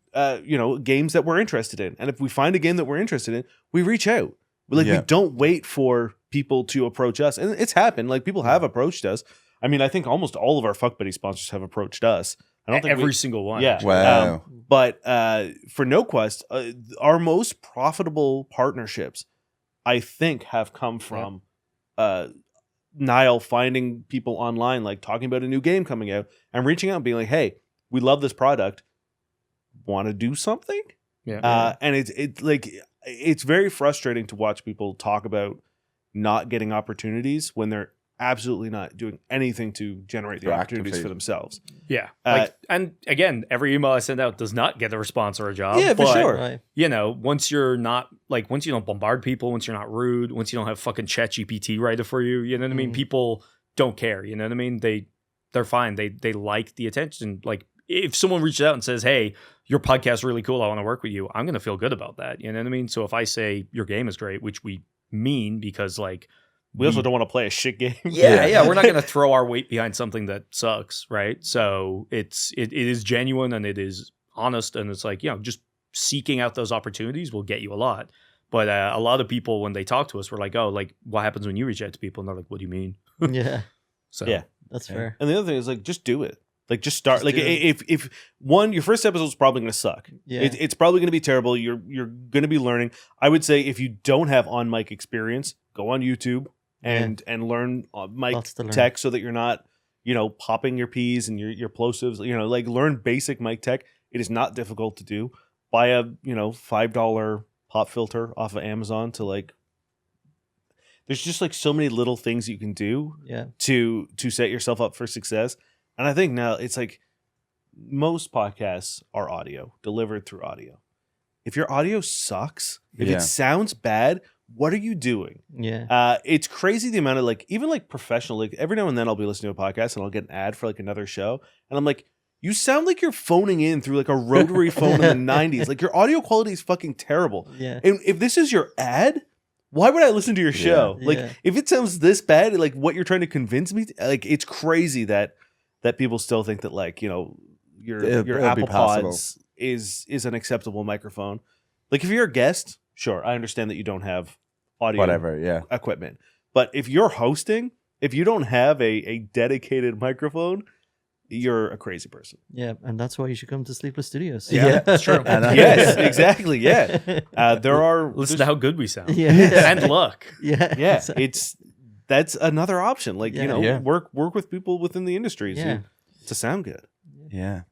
games that we're interested in. And if we find a game that we're interested in, we reach out. We don't wait for people to approach us. And it's happened. Like people have approached us. I mean, I think almost all of our Fuck Buddy sponsors have approached us. I don't think every single one. Yeah. Wow. But for No Quest, our most profitable partnerships, I think, have come from Niall finding people online, like talking about a new game coming out and reaching out and being like, "Hey, we love this product. Want to do something?" Yeah. And it's very frustrating to watch people talk about not getting opportunities when they're absolutely not doing anything to generate the opportunities for themselves. Yeah. And again, every email I send out does not get a response or a job. Yeah, for sure. Right. Once you're not once you don't bombard people, once you're not rude, once you don't have fucking ChatGPT write it for you, you know what I mean? People don't care, you know what I mean? They're fine. They like the attention. Like if someone reaches out and says, "Hey, your podcast is really cool. I want to work with you." I'm going to feel good about that. You know what I mean? So if I say your game is great, which we mean because like, we also don't want to play a shit game. Yeah. We're not going to throw our weight behind something that sucks, right? So it is genuine and it is honest, and it's like just seeking out those opportunities will get you a lot. But a lot of people when they talk to us, we're like, "Oh, like what happens when you reach out to people?" And they're like, "What do you mean?" Yeah. So that's fair. And the other thing is like, just do it. Like just start. Just like if one, your first episode is probably going to suck. Yeah. It's probably going to be terrible. You're going to be learning. I would say if you don't have on mic experience, go on YouTube. And learn mic tech so that you're not, popping your P's and your plosives. Like learn basic mic tech. It is not difficult to do. Buy a $5 pop filter off of Amazon to like. There's just like so many little things you can do. To set yourself up for success. And I think now it's like most podcasts are audio delivered through audio. If your audio sucks, if it sounds bad. What are you doing? Yeah. It's crazy the amount of like, even like professional, like every now and then I'll be listening to a podcast and I'll get an ad for like another show. And I'm like, you sound like you're phoning in through like a rotary phone in the 90s. Like your audio quality is fucking terrible. Yeah. And if this is your ad, why would I listen to your show? Yeah. Like, Yeah. if it sounds this bad, like what you're trying to convince me, like it's crazy that people still think that like your It'll be Apple possible. Pods is an acceptable microphone. Like if you're a guest, sure, I understand that you don't have audio Whatever, yeah. equipment, but if you're hosting, if you don't have a dedicated microphone, you're a crazy person. Yeah, and that's why you should come to Sleepless Studios. Yeah, that's true. And Yes, exactly. Yeah, there are. Listen to how good we sound. Yeah. And look. Yeah. Yeah, exactly. that's another option. Like Yeah. work with people within the industry to sound good. Yeah.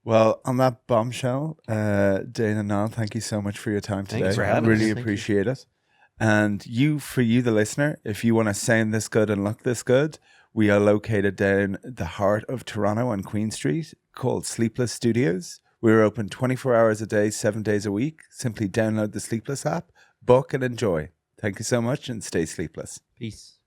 Well, on that bombshell, Dain and Niall, thank you so much for your time today. Thanks for I having really us. Thank you. appreciate it. And for you, the listener, if you want to sound this good and look this good, we are located down the heart of Toronto on Queen Street, called Sleepless Studios. We're open 24 hours a day, 7 days a week. Simply download the Sleepless app, book and enjoy. Thank you so much and stay sleepless. Peace.